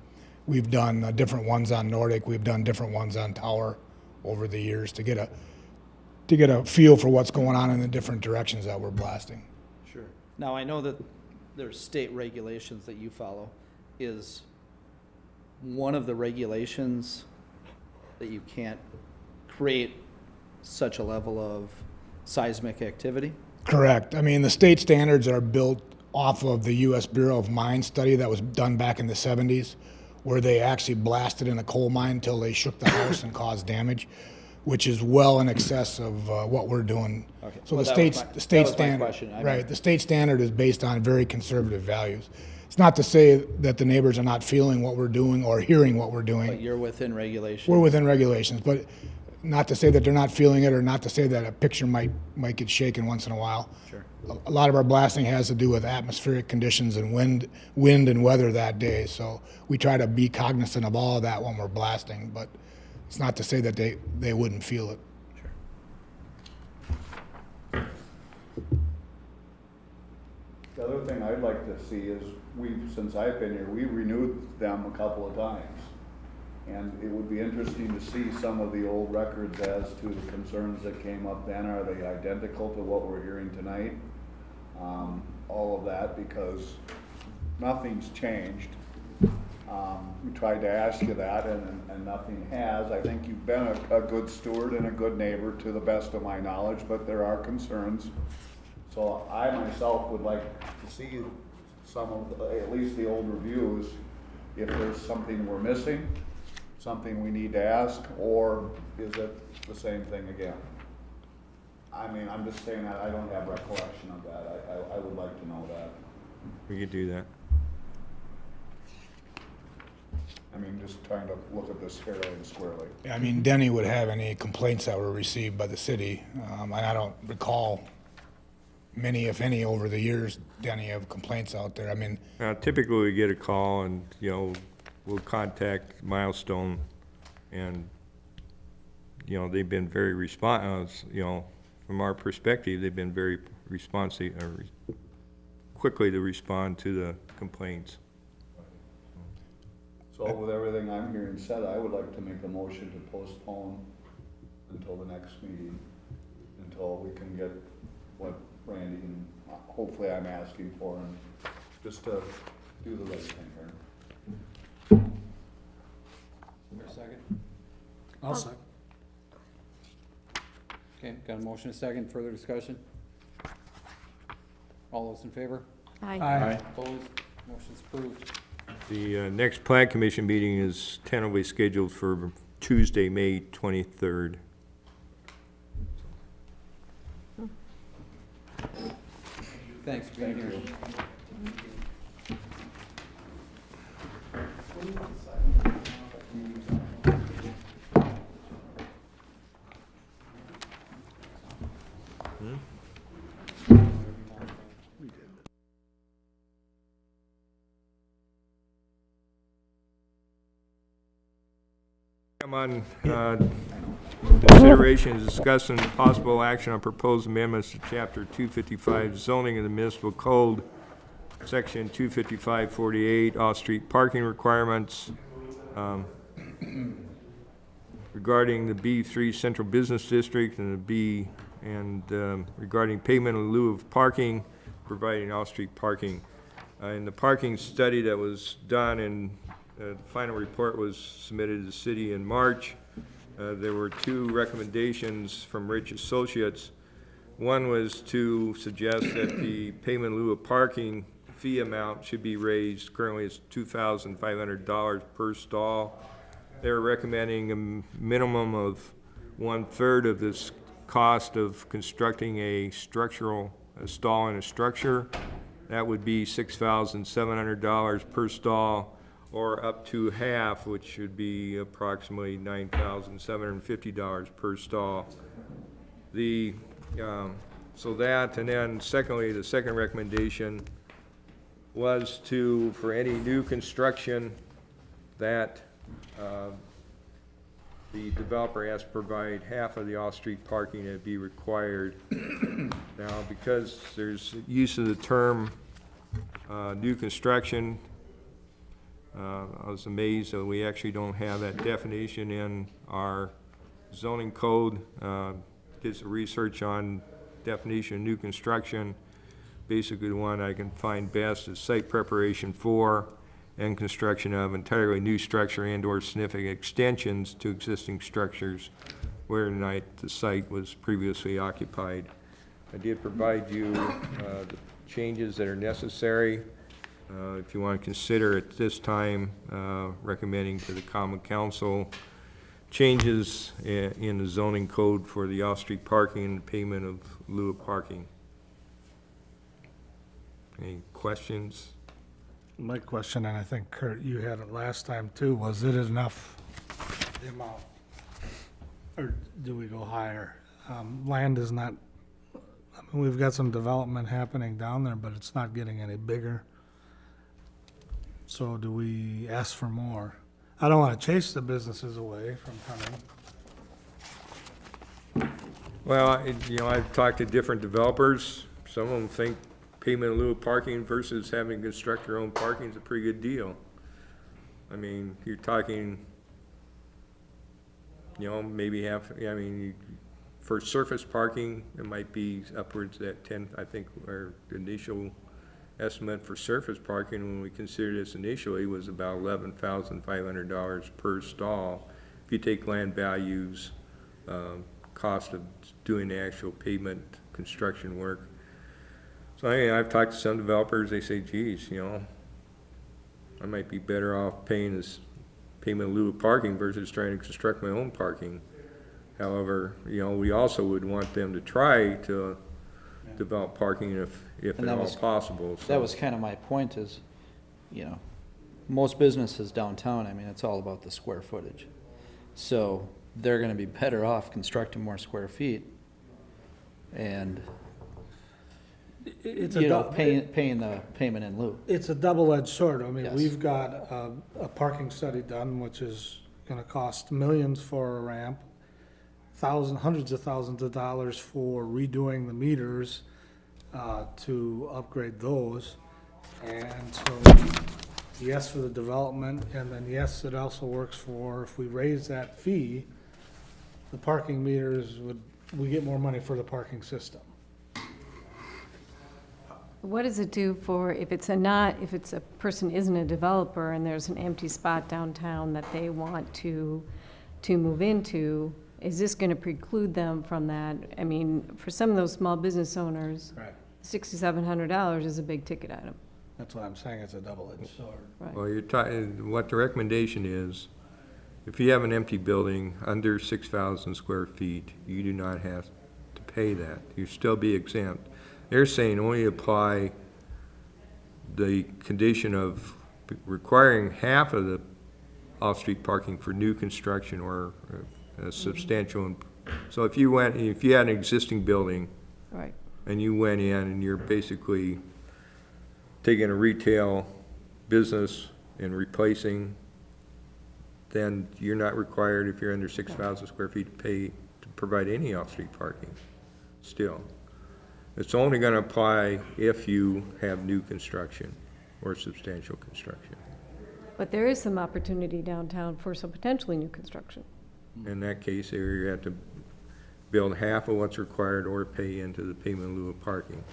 We've done different ones on Nordic. We've done different ones on Tower over the years to get a feel for what's going on in the different directions that we're blasting. Sure. Now, I know that there's state regulations that you follow. Is one of the regulations that you can't create such a level of seismic activity? Correct. I mean, the state standards are built off of the U.S. Bureau of Mines study that was done back in the 70s, where they actually blasted in a coal mine until they shook the house and caused damage, which is well in excess of what we're doing. Okay. So Well, the that state was my standard, question. I right? mean- The state standard is based on very conservative values. It's not to say that the neighbors are not feeling what we're doing or hearing what we're doing. But you're within regulation? We're within regulations, but not to say that they're not feeling it, or not to say that a picture might get shaken once in a while. Sure. A lot of our blasting has to do with atmospheric conditions and wind and weather that day. So we try to be cognizant of all of that when we're blasting, but it's not to say that they wouldn't feel it. The other thing I'd like to see is, since I've been here, we renewed them a couple of times. And it would be interesting to see some of the old records as to the concerns that came up then. Are they identical to what we're hearing tonight? All of that, because nothing's changed. We tried to ask you that, and nothing has. I think you've been a good steward and a good neighbor to the best of my knowledge, but there are concerns. So I myself would like to see some of, at least the old reviews, if there's something we're missing, something we need to ask, or is it the same thing again? I mean, I'm just saying that I don't have recollection of that. I would like to know that. We could do that. I mean, just trying to look at this fairly and squarely. I mean, Denny would have any complaints that were received by the city, and I don't recall many, if any, over the years, Denny, of complaints out there. I mean, Typically, we get a call and, we'll contact Milestone, and, they've been very from our perspective, they've been very responsive, quickly to respond to the complaints. So with everything I'm hearing said, I would like to make a motion to postpone until the next meeting, until we can get what Randy and hopefully I'm asking for, and just to do the right thing here. Is there a second? I'll second. Okay, got a motion, a second, further discussion? All those in favor? Aye. Opposed? Motion's approved. The next Plan Commission meeting is tentatively scheduled for Tuesday, May 23rd. Thanks for being here. Come on, consideration is discussing possible action on proposed amendments to Chapter 255 zoning of the municipal code, Section 255-48, off-street parking requirements, regarding the B3 Central Business District and regarding payment in lieu of parking, providing off-street parking. In the parking study that was done, and the final report was submitted to the city in March, there were two recommendations from Rich Associates. One was to suggest that the payment in lieu of parking fee amount should be raised. Currently, it's $2,500 per stall. They're recommending a minimum of 1/3 of this cost of constructing a stall in a structure. That would be $6,700 per stall, or up to half, which would be approximately $9,750 per stall. So that, and then secondly, the second recommendation was for any new construction that the developer has to provide half of the off-street parking that be required. Now, because there's use of the term new construction, I was amazed that we actually don't have that definition in our zoning code. Did some research on definition of new construction. Basically, the one I can find best is site preparation for and construction of entirely new structure and/or significant extensions to existing structures where the site was previously occupied. I did provide you the changes that are necessary. If you want to consider at this time, recommending to the Common Council changes in the zoning code for the off-street parking and payment of lieu of parking. Any questions? My question, and I think Kurt, you had it last time too, was it enough, the amount? Or do we go higher? Land is not, I mean, we've got some development happening down there, but it's not getting any bigger. So do we ask for more? I don't want to chase the businesses away from coming. Well, I've talked to different developers. Some of them think payment in lieu of parking versus having to construct your own parking is a pretty good deal. I mean, you're talking, maybe for surface parking, it might be upwards at 10, I think our initial estimate for surface parking when we considered this initially was about $11,500 per stall. If you take land values, cost of doing the actual pavement construction work. So I've talked to some developers, they say, geez, I might be better off paying this payment in lieu of parking versus trying to construct my own parking. However, we also would want them to try to develop parking if at all possible. So That was kind of my point is, most businesses downtown, I mean, it's all about the square footage. So they're gonna be better off constructing more square feet and, It's paying the payment in lieu. It's a double-edged sword. I mean, Yes. we've got a parking study done, which is gonna cost millions for a ramp, hundreds of thousands of dollars for redoing the meters to upgrade those. And so, yes, for the development, and then yes, it also works for, if we raise that fee, the parking meters we get more money for the parking system. What does it do for, if it's a person isn't a developer and there's an empty spot downtown that they want to move into, is this gonna preclude them from that? I mean, for some of those small business owners, Right. $6,700 is a big ticket item. That's what I'm saying, it's a double-edged sword. Right. Well, what the recommendation is, if you have an empty building under 6,000 square feet, you do not have to pay that. You still be exempt. They're saying only apply the condition of requiring half of the off-street parking for new construction or a substantial. So if you had an existing building Right. and you went in and you're basically taking a retail business and replacing, then you're not required, if you're under 6,000 square feet, to provide any off-street parking still. It's only going to apply if you have new construction or substantial construction. But there is some opportunity downtown for some potentially new construction. In that case, either you have to build half of what's required or pay into the payment in lieu of parking.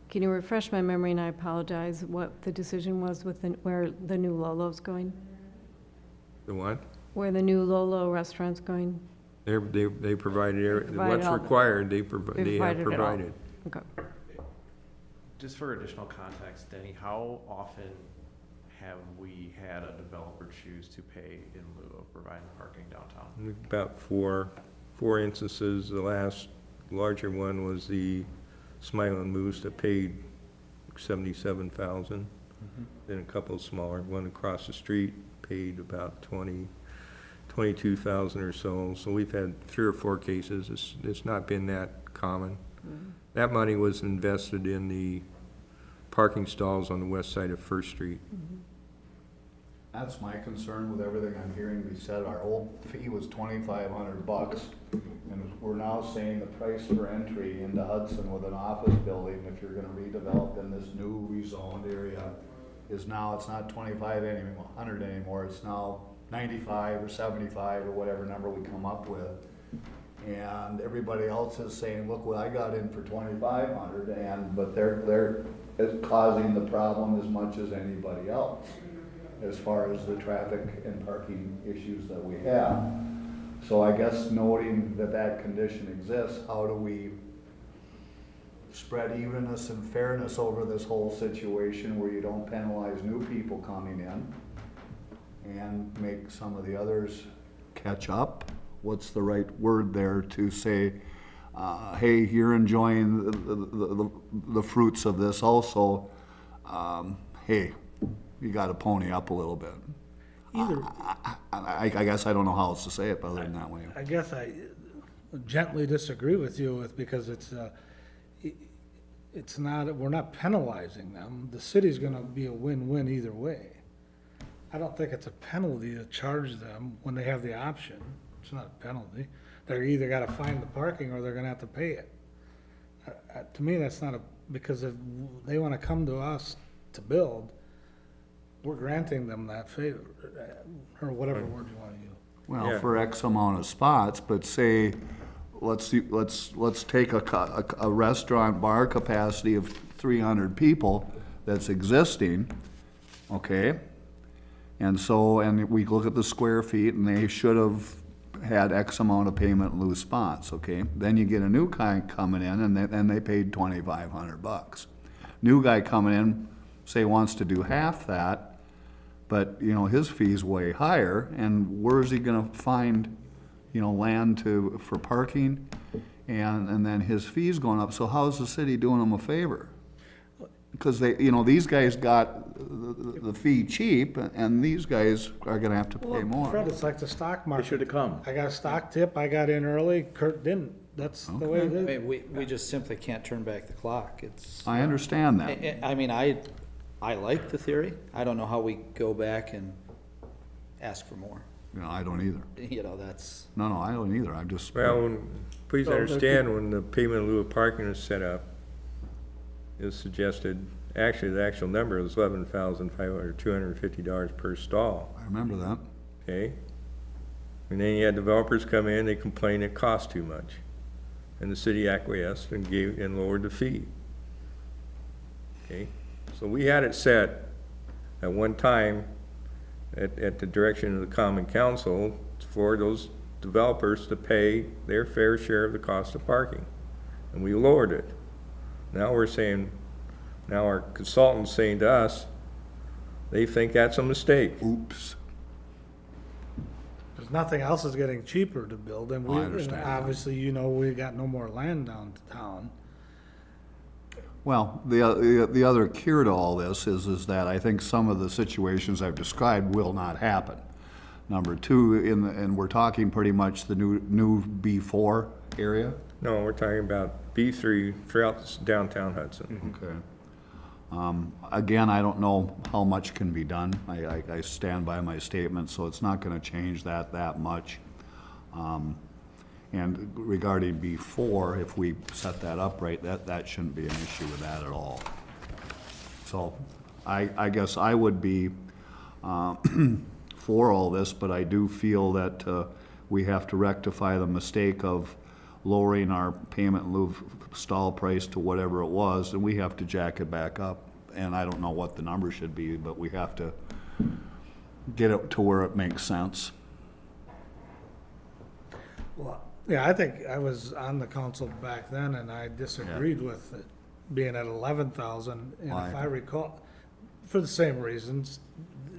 Can you refresh my memory, and I apologize, what the decision was with where the new Lolo's going? The what? Where the new Lolo restaurant's going? They provided, Provided what's all the- required, they have provided it all. provided. Okay. Just for additional context, Denny, how often have we had a developer choose to pay in lieu of providing parking downtown? About four instances. The last larger one was the Smiling Moose that paid $77,000. Then a couple of smaller, one across the street paid about 22,000 or so. So we've had 3 or 4 cases. It's not been that common. That money was invested in the parking stalls on the west side of First Street. That's my concern with everything I'm hearing be said. Our old fee was $2,500, and we're now saying the price for entry into Hudson with an office building, if you're gonna redevelop in this new rezoned area, is now, it's not 2,500 anymore, it's now 95 or 75 or whatever number we come up with. And everybody else is saying, look what I got in for 2,500, but they're causing the problem as much as anybody else, as far as the traffic and parking issues that we have. So I guess noting that that condition exists, how do we spread evenness and fairness over this whole situation where you don't penalize new people coming in and make some of the others catch up? What's the right word there to say, hey, you're enjoying the fruits of this also, hey, you gotta pony up a little bit. Either, I guess I don't know how else to say it other than that way. I guess I gently disagree with you because it's not, we're not penalizing them. The city's gonna be a win-win either way. I don't think it's a penalty to charge them when they have the option. It's not a penalty. They're either gotta find the parking or they're gonna have to pay it. To me, that's not because if they wanna come to us to build, we're granting them that favor, or whatever word you wanna use. Well, Yeah. for X amount of spots, but say, let's take a restaurant bar capacity of 300 people that's existing, okay? And we look at the square feet, and they should have had X amount of payment in lieu spots, okay? Then you get a new guy coming in, and they paid $2,500. New guy coming in, say wants to do half that, but, his fee's way higher, and where is he gonna find, land for parking? And then his fee's going up, so how's the city doing him a favor? Because these guys got the fee cheap, and these guys are gonna have to pay more. Fred, it's like the stock market. They should have come. I got a stock tip, I got in early, Kurt didn't. That's the way it I is. mean, we just simply can't turn back the clock. I understand that. I mean, I like the theory. I don't know how we go back and ask for more. I don't either. That's. No, I don't either. I'm just. Well, please understand, when the payment in lieu of parking was set up, it was suggested, actually, the actual number was $11,250 per stall, I remember that. okay? And then you had developers come in, they complained it cost too much. And the city acquiesced and lowered the fee. Okay, so we had it set at one time at the direction of the common council for those developers to pay their fair share of the cost of parking. And we lowered it. Now we're saying, now our consultant's saying to us, they think that's a mistake. Oops. Because nothing else is getting cheaper to build, and I understand that. obviously, we got no more land downtown. Well, the other cure to all this is that I think some of the situations I've described will not happen. Number two, and we're talking pretty much the new B4 area. No, we're talking about B3 throughout downtown Hudson. Okay. Again, I don't know how much can be done. I stand by my statement, so it's not gonna change that much. And regarding B4, if we set that up right, that shouldn't be an issue with that at all. So I guess I would be for all this, but I do feel that we have to rectify the mistake of lowering our payment in lieu of stall price to whatever it was, and we have to jack it back up. And I don't know what the number should be, but we have to get it to where it makes sense. Well, yeah, I think I was on the council back then, and I disagreed with it being at 11,000. And Why? if I recall, for the same reasons,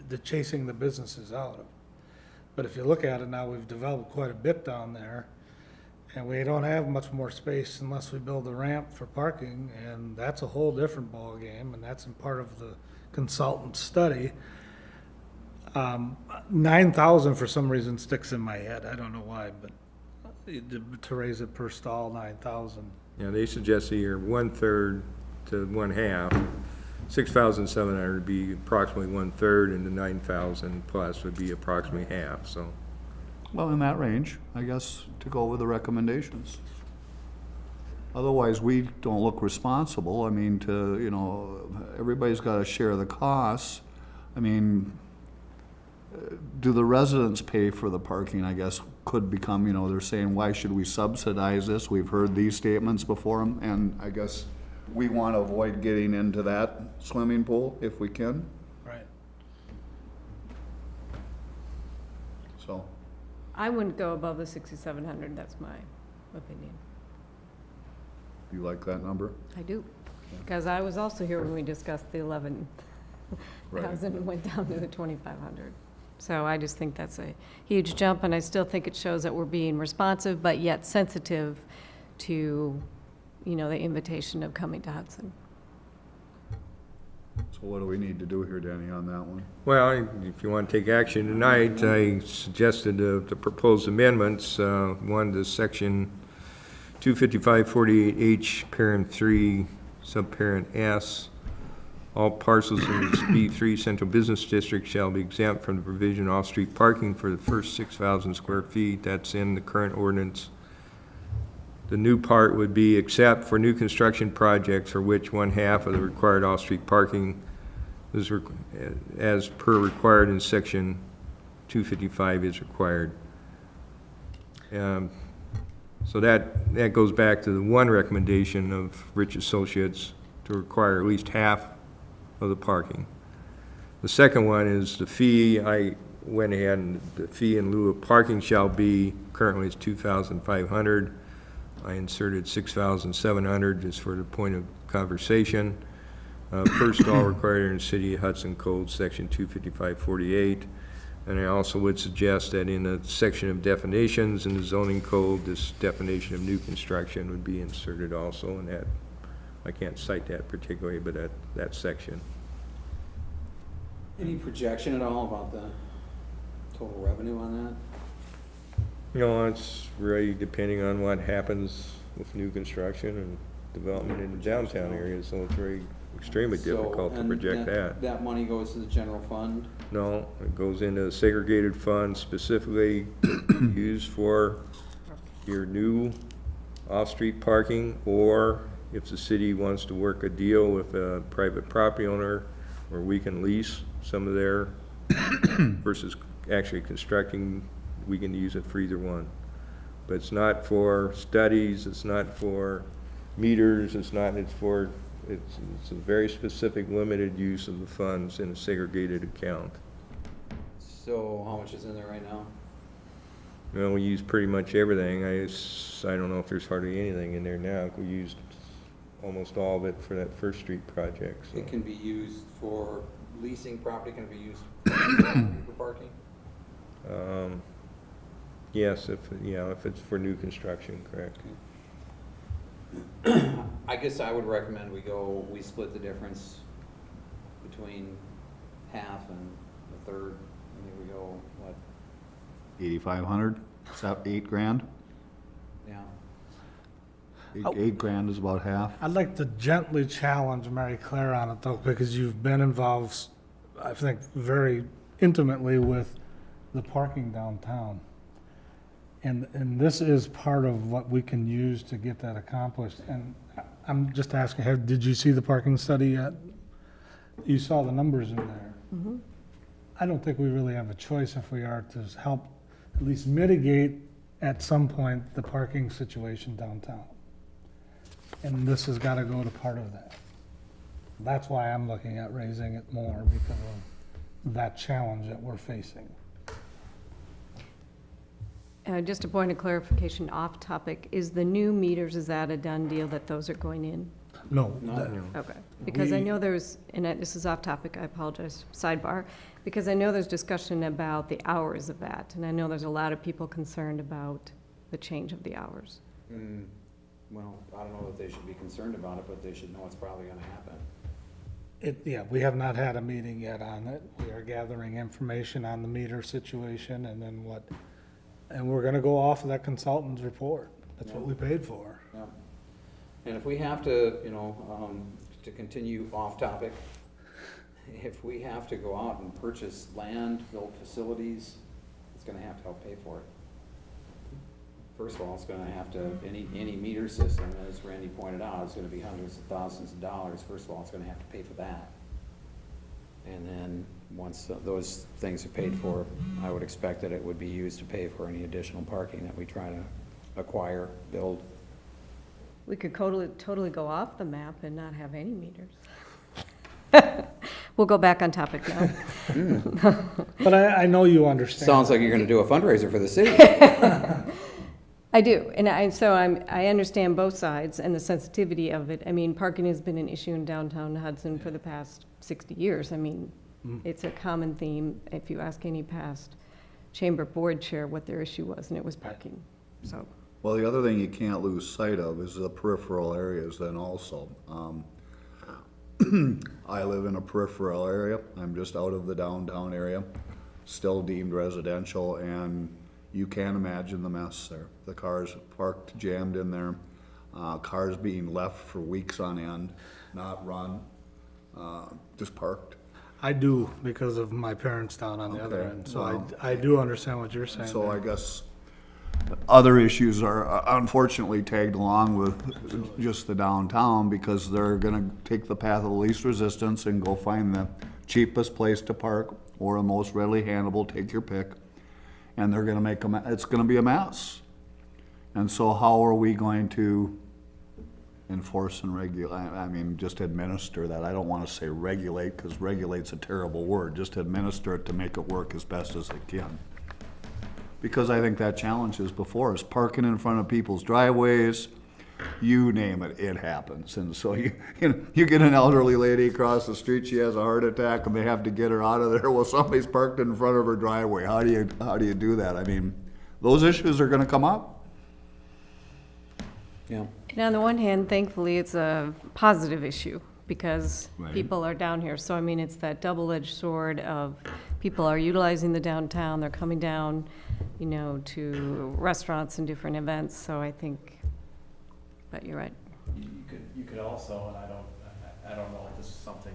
the chasing the businesses out. But if you look at it now, we've developed quite a bit down there, and we don't have much more space unless we build a ramp for parking, and that's a whole different ballgame, and that's in part of the consultant's study. 9,000 for some reason sticks in my head. I don't know why, but to raise it per stall, 9,000. Yeah, they suggest here 1/3 to 1/2. 6,700 would be approximately 1/3, and the 9,000 plus would be approximately half, so. Well, in that range, I guess, to go with the recommendations. Otherwise, we don't look responsible. I mean, everybody's gotta share the costs. I mean, do the residents pay for the parking, I guess, could become, they're saying, why should we subsidize this? We've heard these statements before, and I guess we want to avoid getting into that swimming pool if we can, Right. so. I wouldn't go above the 6,700, that's my opinion. You like that number? I do, because I was also here when we discussed the 11,000 and went down to the 2,500. So I just think that's a huge jump, and I still think it shows that we're being responsive, but yet sensitive to, the invitation of coming to Hudson. So what do we need to do here, Danny, on that one? Well, if you want to take action tonight, I suggested the proposed amendments, one to section 255-48H, parent 3, subparent S. All parcels in this B3 Central Business District shall be exempt from the provision of off-street parking for the first 6,000 square feet. That's in the current ordinance. The new part would be except for new construction projects for which 1/2 of the required off-street parking is as per required in section 255 is required. So that goes back to the one recommendation of Rich Associates to require at least half of the parking. The second one is the fee. I went ahead and the fee in lieu of parking shall be, currently it's 2,500. I inserted 6,700 just for the point of conversation. Per stall required in the City of Hudson Code, section 255-48. And I also would suggest that in the section of definitions in the zoning code, this definition of new construction would be inserted also in that. I can't cite that particularly, but that section. Any projection at all about the total revenue on that? It's really depending on what happens with new construction and development in the downtown area, so it's very extremely difficult to project that. That money goes to the general fund? No, it goes into a segregated fund specifically used for your new off-street parking, or if the city wants to work a deal with a private property owner where we can lease some of their versus actually constructing, we can use it for either one. But it's not for studies, it's not for meters, it's a very specific limited use of the funds in a segregated account. So how much is in there right now? Well, we use pretty much everything. I don't know if there's hardly anything in there now. We used almost all of it for that First Street project, so. It can be used for leasing property, can it be used for parking? Yes, if it's for new construction, correct. I guess I would recommend we split the difference between half and a third. I think we go, what? 8,500? Is that $8,000? Yeah. $8,000 is about half. I'd like to gently challenge Mary Claire on it though, because you've been involved, I think, very intimately with the parking downtown. And this is part of what we can use to get that accomplished. And I'm just asking, did you see the parking study yet? You saw the numbers in there. Mm-hmm. I don't think we really have a choice if we are to help at least mitigate at some point the parking situation downtown. And this has got to go to part of that. That's why I'm looking at raising it more, because of that challenge that we're facing. Just a point of clarification off topic, is the new meters, is that a done deal that those are going in? No. Okay, because I We- know there's, and this is off topic, I apologize, sidebar, because I know there's discussion about the hours of that, and I know there's a lot of people concerned about the change of the hours. Well, I don't know that they should be concerned about it, but they should know it's probably gonna happen. Yeah, we have not had a meeting yet on it. We are gathering information on the meter situation and then and we're gonna go off of that consultant's report. That's what we paid for. Yeah. And if we have to, to continue off topic, if we have to go out and purchase land, build facilities, it's gonna have to help pay for it. First of all, it's gonna have to, any meter system, as Randy pointed out, it's gonna be hundreds of thousands of dollars. First of all, it's gonna have to pay for that. And then, once those things are paid for, I would expect that it would be used to pay for any additional parking that we try to acquire, build. We could totally go off the map and not have any meters. We'll go back on topic now. But I know you understand. Sounds like you're gonna do a fundraiser for the city. I do, and I understand both sides and the sensitivity of it. I mean, parking has been an issue in downtown Hudson for the past 60 years. I mean, it's a common theme. If you ask any past chamber board chair what their issue was, and it was parking, so. Well, the other thing you can't lose sight of is the peripheral areas then also. I live in a peripheral area. I'm just out of the downtown area, still deemed residential, and you can't imagine the mess there. The cars parked, jammed in there, cars being left for weeks on end, not run, just parked. I do, because of my parents down on the other Okay, end, so well, I do understand what you're saying. So there. I guess other issues are unfortunately tagged along with just the downtown, because they're gonna take the path of the least resistance and go find the cheapest place to park or the most readily handleable, take your pick, and they're gonna make it's gonna be a mess. And so how are we going to enforce and regulate, I mean, just administer that? I don't wanna say regulate, because regulate's a terrible word. Just administer it to make it work as best as it can. Because I think that challenge is before us, parking in front of people's driveways, you name it, it happens. And so you get an elderly lady across the street, she has a heart attack and they have to get her out of there. Well, somebody's parked in front of her driveway. How do you do that? I mean, those issues are gonna come up. Yeah. And on the one hand, thankfully, it's a positive issue because Right. people are down here. So, I mean, it's that double-edged sword of people are utilizing the downtown, they're coming down, to restaurants and different events. So I think, but you're right. You could also, and I don't know if this is something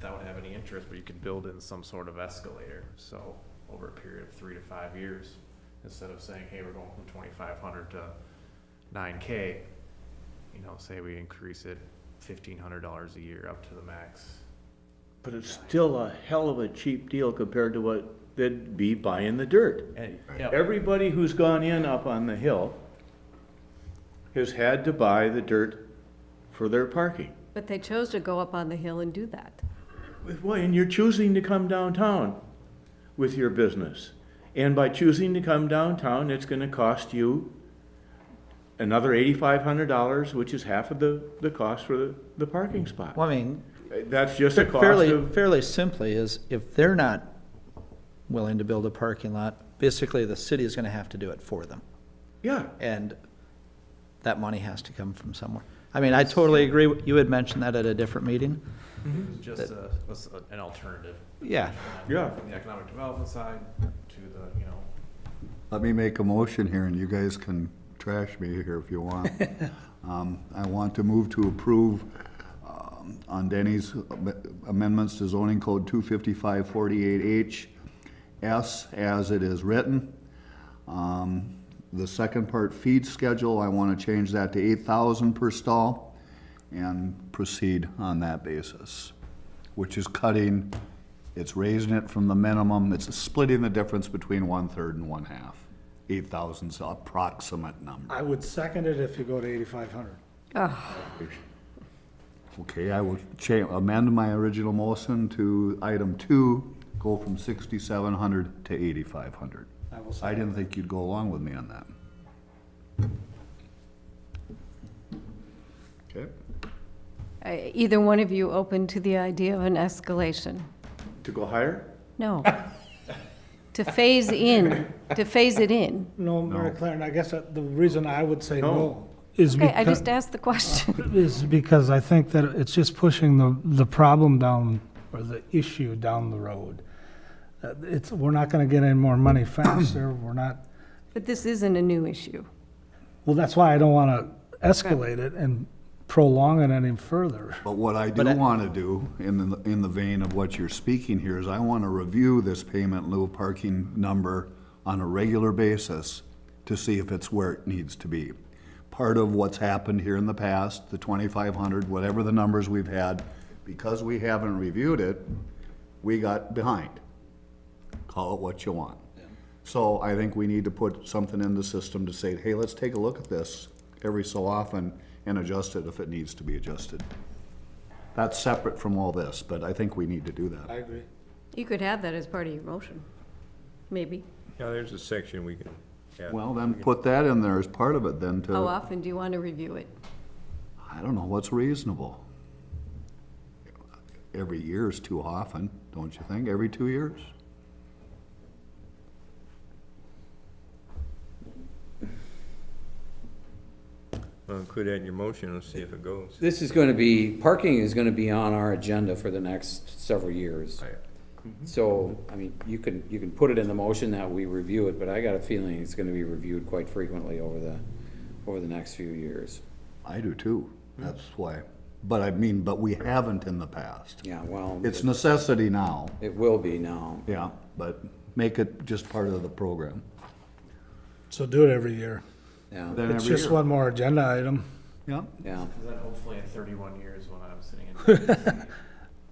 that would have any interest, but you could build in some sort of escalator. So over a period of 3 to 5 years, instead of saying, hey, we're going from 2,500 to 9K, say we increase it $1,500 a year up to the max. But it's still a hell of a cheap deal compared to what they'd be buying the dirt. And, yeah, Everybody who's gone in up on the hill has had to buy the dirt for their parking. But they chose to go up on the hill and do that. Well, and you're choosing to come downtown with your business. And by choosing to come downtown, it's gonna cost you another $8,500, which is half of the cost for the parking spot. Well, I mean, That's just a cost of, fairly simply is if they're not willing to build a parking lot, basically the city is gonna have to do it for them. yeah. And that money has to come from somewhere. I mean, I totally agree. You had mentioned that at a different meeting. just an alternative. Yeah. Yeah. From the economic development side to the, Let me make a motion here, and you guys can trash me here if you want. I want to move to approve on Denny's amendments to zoning code 25548H S as it is written. The second part, feed schedule, I want to change that to 8,000 per stall and proceed on that basis, which is cutting, it's raising it from the minimum, it's splitting the difference between 1/3 and 1/2. 8,000's approximate number. I would second it if you go to 8,500. Okay, I will amend my original motion to item 2, go from 6,700 to 8,500. I didn't think you'd go along with me on that. Okay. Either one of you open to the idea of an escalation? To go higher? No. To phase in, to phase it in. No, Mary Claire, and I guess that the reason I would say No. no is Okay, I because, just asked the question. is because I think that it's just pushing the problem down, or the issue down the road. We're not gonna get any more money faster, we're not, But this isn't a new issue. well, that's why I don't wanna escalate it and prolong it any further. But what I do want to do, in the vein of what you're speaking here, is I want to review this payment in lieu of parking number on a regular basis to see if it's where it needs to be. Part of what's happened here in the past, the 2,500, whatever the numbers we've had, because we haven't reviewed it, we got behind. Call it what you want. So I think we need to put something in the system to say, hey, let's take a look at this every so often and adjust it if it needs to be adjusted. That's separate from all this, but I think we need to do that. I agree. You could have that as part of your motion, maybe. Yeah, there's a section we can add. Well, then put that in there as part of it then How to, often do you want to review it? I don't know, what's reasonable? Every year is too often, don't you think? Every 2 years? Well, include that in your motion, let's see if it goes. This is going to be, parking is going to be on our agenda for the next several years. So, I mean, you can put it in the motion that we review it, but I got a feeling it's going to be reviewed quite frequently over the next few years. I do too, that's why. But I mean, but we haven't in the past. Yeah, well. It's necessity now, It will be now. yeah, but make it just part of the program. So do it every year. Yeah, Then It's every just year. one more agenda item. Yeah. yeah. Because then hopefully in 31 years when I'm sitting in,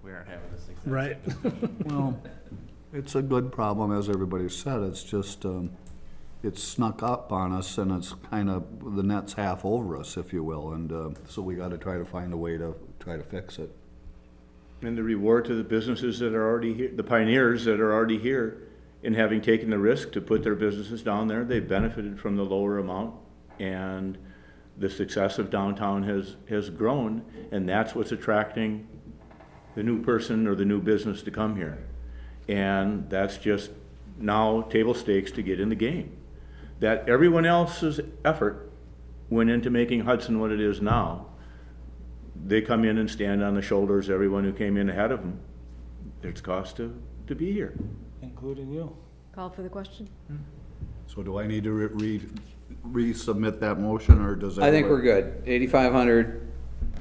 we aren't having this exact Right. same discussion. Well, it's a good problem, as everybody said, it's just, it's snuck up on us and it's kind of, the net's half over us, if you will, and, so we gotta try to find a way to try to fix it. And the reward to the businesses that are already here, the pioneers that are already here, in having taken the risk to put their businesses down there, they've benefited from the lower amount. And the success of downtown has grown, and that's what's attracting the new person or the new business to come here. And that's just now table stakes to get in the game. That everyone else's effort went into making Hudson what it is now. They come in and stand on the shoulders of everyone who came in ahead of them. It's cost to be here. Including you. Call for the question? So do I need to resubmit that motion, or does that? I think we're good. 8,500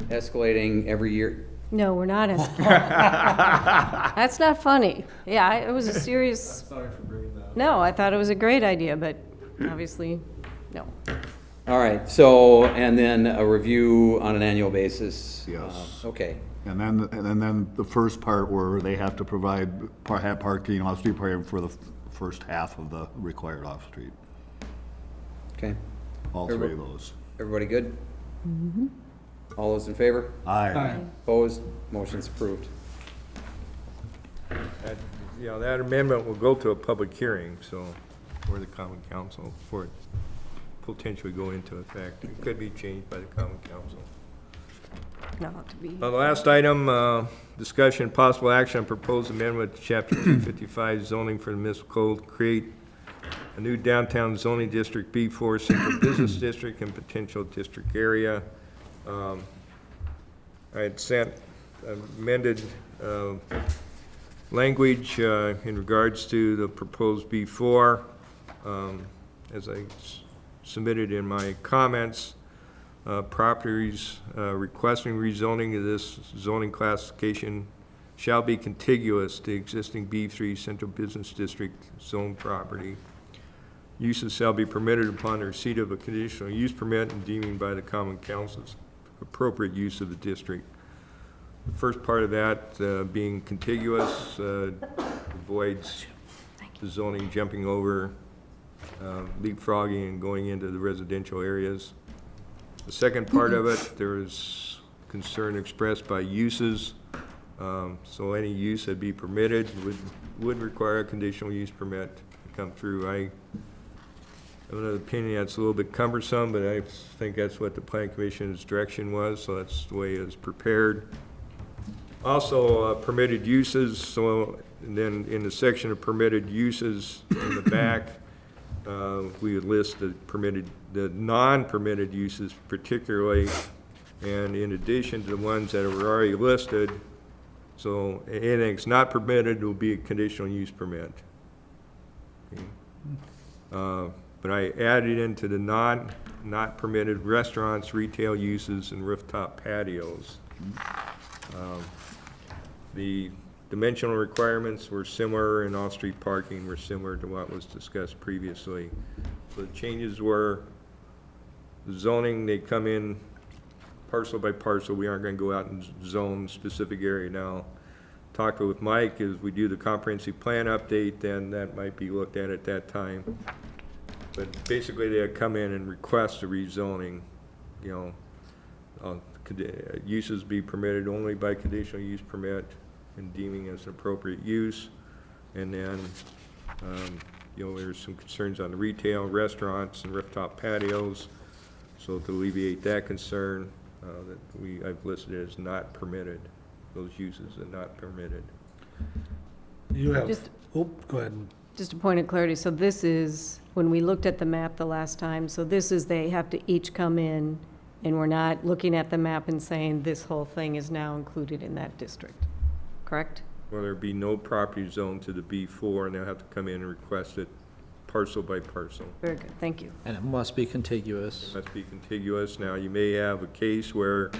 escalating every year. No, we're not. That's not funny. Yeah, it was a serious. Sorry for bringing that up. No, I thought it was a great idea, but obviously, no. All right, so, and then a review on an annual basis? Yes. Okay. And then the first part where they have to provide, have parking, off-street parking for the first half of the required off-street, Okay. all three of those. Everybody good? All those in favor? Aye. Opposed? Motion's approved. That, you know, that amendment will go to a public hearing, so, for the common council, for it potentially go into effect. It could be changed by the common council. Not to be. The last item, discussion, possible action on proposed amendment to chapter 255 zoning for the municipal code, create a new downtown zoning district, B4 central business district and potential district area. I had sent amended language in regards to the proposed B4, as I submitted in my comments. Properties requesting rezoning of this zoning classification shall be contiguous to existing B3 Central Business District zone property. Uses shall be permitted upon the receipt of a conditional use permit and deeming by the common council's appropriate use of the district. The first part of that being contiguous avoids the zoning jumping over, leapfrogging and going into the residential areas. The second part of it, there is concern expressed by uses. So any use that be permitted would require a conditional use permit. come through. I have an opinion that's a little bit cumbersome, but I think that's what the Plan Commission's direction was, so that's the way it's prepared. Also, permitted uses, so, and then in the section of permitted uses in the back, we would list the non-permitted uses particularly, and in addition to the ones that are already listed, so anything that's not permitted will be a conditional use permit. Okay. But I added into the not permitted restaurants, retail uses, and rooftop patios. The dimensional requirements were similar, and off-street parking were similar to what was discussed previously. So the changes were the zoning, they come in parcel by parcel. We aren't gonna go out and zone specific area now. Talked with Mike, as we do the comprehensive plan update, then that might be looked at that time. But basically, they come in and request a rezoning, you know, uses be permitted only by conditional use permit and deeming as an appropriate use. And then, you know, there's some concerns on the retail, restaurants, and rooftop patios. So to alleviate that concern, that I've listed as not permitted, those uses are not permitted. You have, Just- go ahead. Just a point of clarity, so this is, when we looked at the map the last time, so this is, they have to each come in, and we're not looking at the map and saying this whole thing is now included in that district, correct? Well, there'd be no property zone to the B4, and they'll have to come in and request it parcel by parcel. Very good, thank you. And it must be contiguous. It must be contiguous. Now, you may have a case where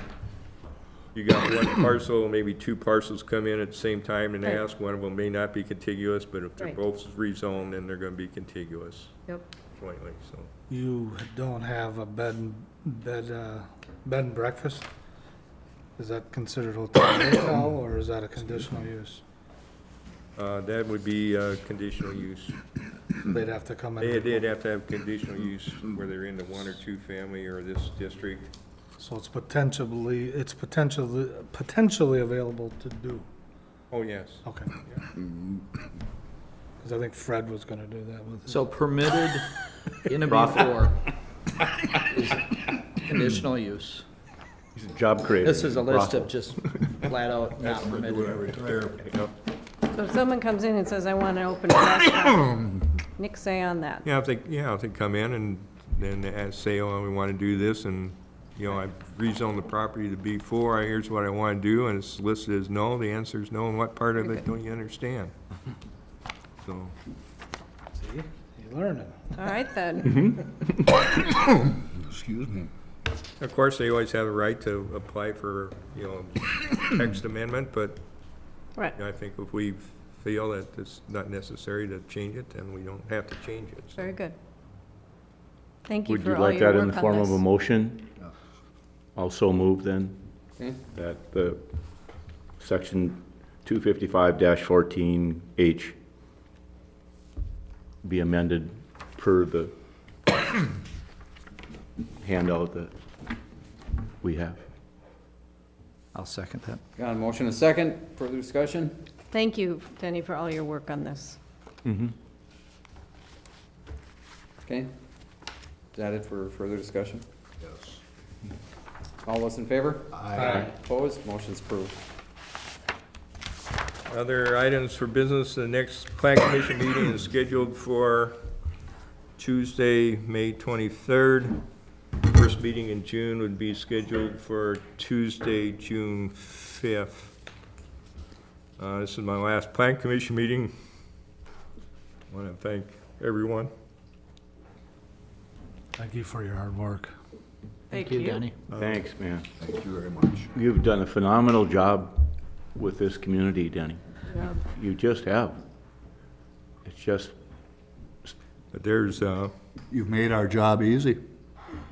you got one parcel, maybe two parcels come in at the same time and Right. ask, one of them may not be contiguous, but if they're Right. both rezoned, then they're gonna be contiguous Yep. jointly, so. You don't have a bed and breakfast? Is that considered hotel, or is that a conditional use? That would be, conditional use. They'd have to come in. They'd have to have conditional use, whether they're in the one or two family or this district. So it's potentially available to do. Oh, yes. Okay. Because I think Fred was gonna do that with his. So permitted in a B4 is conditional use. He's a job creator. This is a list of just flat out not permitted. So if someone comes in and says, I want to open a restaurant, Nick, say on that. Yeah, if they come in and then they say, oh, we want to do this, and, you know, I've rezoned the property to B4, here's what I want to do, and it's listed as no, the answer is no, and what part of it don't you understand? So, See, you're learning. All right, then. Excuse me. of course, they always have a right to apply for, you know, text amendment, but Right. I think if we feel that it's not necessary to change it, then we don't have to change it. so. Very good. Thank you Would for you all like your that in work the on form of a this. motion? Also move then, Okay. that the section 255-14H be amended per the handout that we have. I'll second that. Got a motion, a second, further discussion? Thank you, Denny, for all your work on this. Okay. Is that it for further discussion? Yes. All those in favor? Aye. Opposed? Motion's approved. Other items for business, the next Plan Commission meeting is scheduled for Tuesday, May 23rd. First meeting in June would be scheduled for Tuesday, June 5th. This is my last Plan Commission meeting. I want to thank everyone. Thank you for your hard work. Thank you. Danny. Thanks, man. Thank you very much. You've done a phenomenal job with this community, Denny. Yeah. You just have. It's just, But there's, You've made our job easy.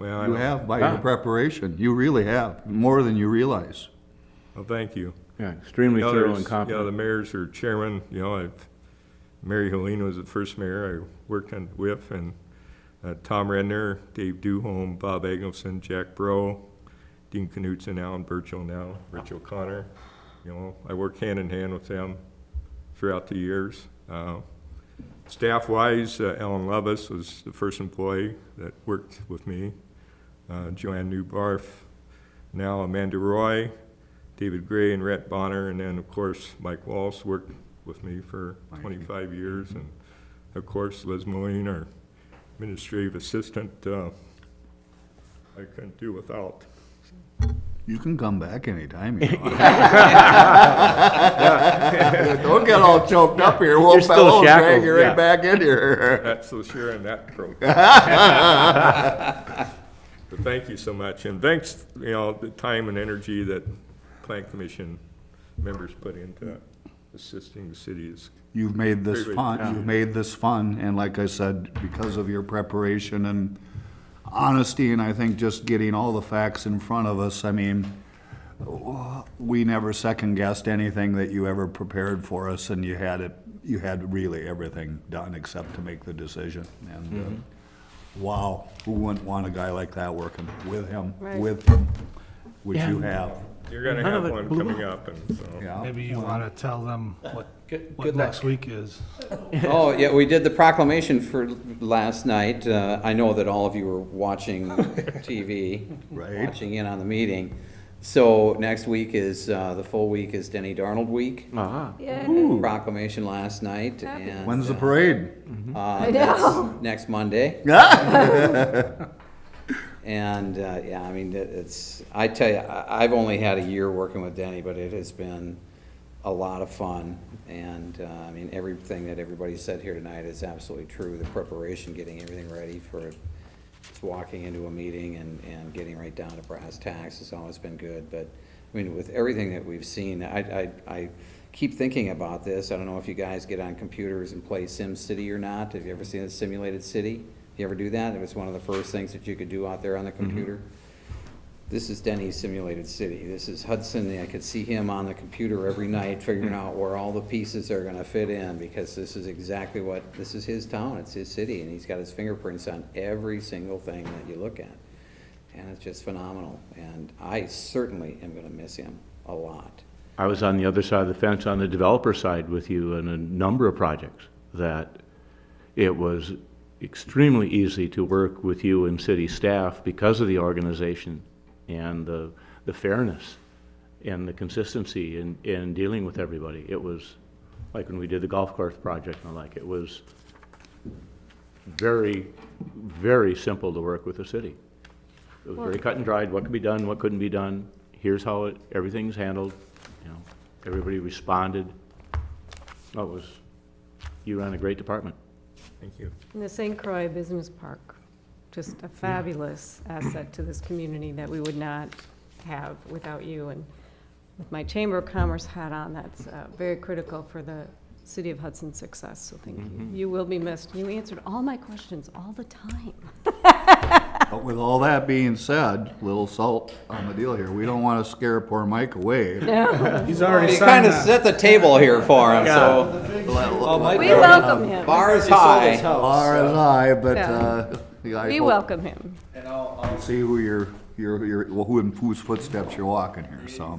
well, I You don't- have, by your Ah. preparation. You really have, more than you realize. well, thank you. yeah, extremely You know, thorough there's- and You know, the competent. mayors or chairman, you know, Mary Helene was the first mayor I worked on with, and Tom Redner, Dave Duholm, Bob Eggleston, Jack Bro, Dean Knutson, Alan Burchell now, Rich O'Connor. You know, I worked hand in hand with them throughout the years. Staff-wise, Ellen Levis was the first employee that worked with me. Joanne Newbarth, now Amanda Roy, David Gray and Rhett Bonner, and then, of course, Mike Walsh worked with me for 25 years. And, of course, Liz Moline, our administrative assistant, I couldn't do without. You can come back anytime you want. Don't get all choked up here. We'll You're still drag shackled, you right yeah. back in here. That's so sure in that program. But thank you so much, and thanks, the time and energy that Plan Commission members put into assisting the city is. You've made this Great. fun, you've made this fun, and like I said, because of your preparation and honesty, and I think just getting all the facts in front of us, I mean, we never second-guessed anything that you ever prepared for us, and you had really everything done except to make the decision. And, wow, who wouldn't want a guy like that working with him, Right. which you have. You're gonna None of have it one blew coming up, and so. Yeah. Maybe you want to tell them what Good next luck. week is. Oh, yeah, we did the proclamation for last night. I know that all of you were watching TV, Right. watching in on the meeting. So next week is, the full week is Denny Darnold Week. Ah, Yeah. Proclamation last night, Happy. and. When's the parade? I that's know. Next Monday. And, yeah, I mean, I tell you, I've only had a year working with Denny, but it has been a lot of fun. And, I mean, everything that everybody said here tonight is absolutely true. The preparation, getting everything ready for just walking into a meeting and getting right down to brass tacks has always been good. But, I mean, with everything that we've seen, I keep thinking about this. I don't know if you guys get on computers and play Sim City or not. Have you ever seen a simulated city? You ever do that? It was one of the first things that you could do out there on the computer. This is Denny's simulated city. This is Hudson. I could see him on the computer every night figuring out where all the pieces are gonna fit in, because this is exactly this is his town, it's his city, and he's got his fingerprints on every single thing that you look at. And it's just phenomenal, and I certainly am gonna miss him a lot. I was on the other side of the fence, on the developer side with you in a number of projects that it was extremely easy to work with you and city staff because of the organization and the fairness and the consistency in dealing with everybody. It was like when we did the golf course project and the like, it was very, very simple to work with the city. It was very cut and dried, what could be done, what couldn't be done. Here's how everything's handled, everybody responded. Oh, you ran a great department. Thank you. And the St. Croix Business Park, just a fabulous asset to this community that we would not have without you. And with my Chamber of Commerce hat on, that's very critical for the City of Hudson's success, so thank you. You will be missed. You answered all my questions all the time. But with all that being said, little salt on the deal here, we don't want to scare poor Mike away. He's already You signed kind of that. set the table here for him, so We welcome him. bar is high. Bar is high, but, I We hope- welcome him. And I'll see who in whose footsteps you're walking here, so.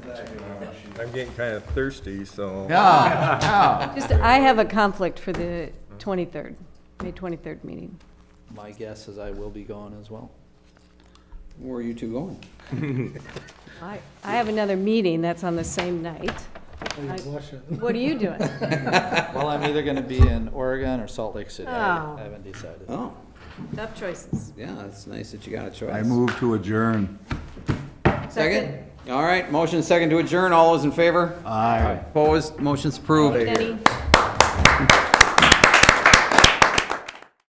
I'm getting kind of thirsty, so. Yeah. Just, I have a conflict for the 23rd, May 23rd meeting. my guess is I will be gone as well. Where are you two going? I have another meeting that's on the same night. What are you doing? Well, I'm either gonna be in Oregon or Salt Lake City. Oh. I haven't decided. Oh, Tough choices. yeah, it's nice that you got a choice. I move to adjourn. Second? All right, motion second to adjourn. All those in favor? Aye. Opposed? Motion's approved. Denny?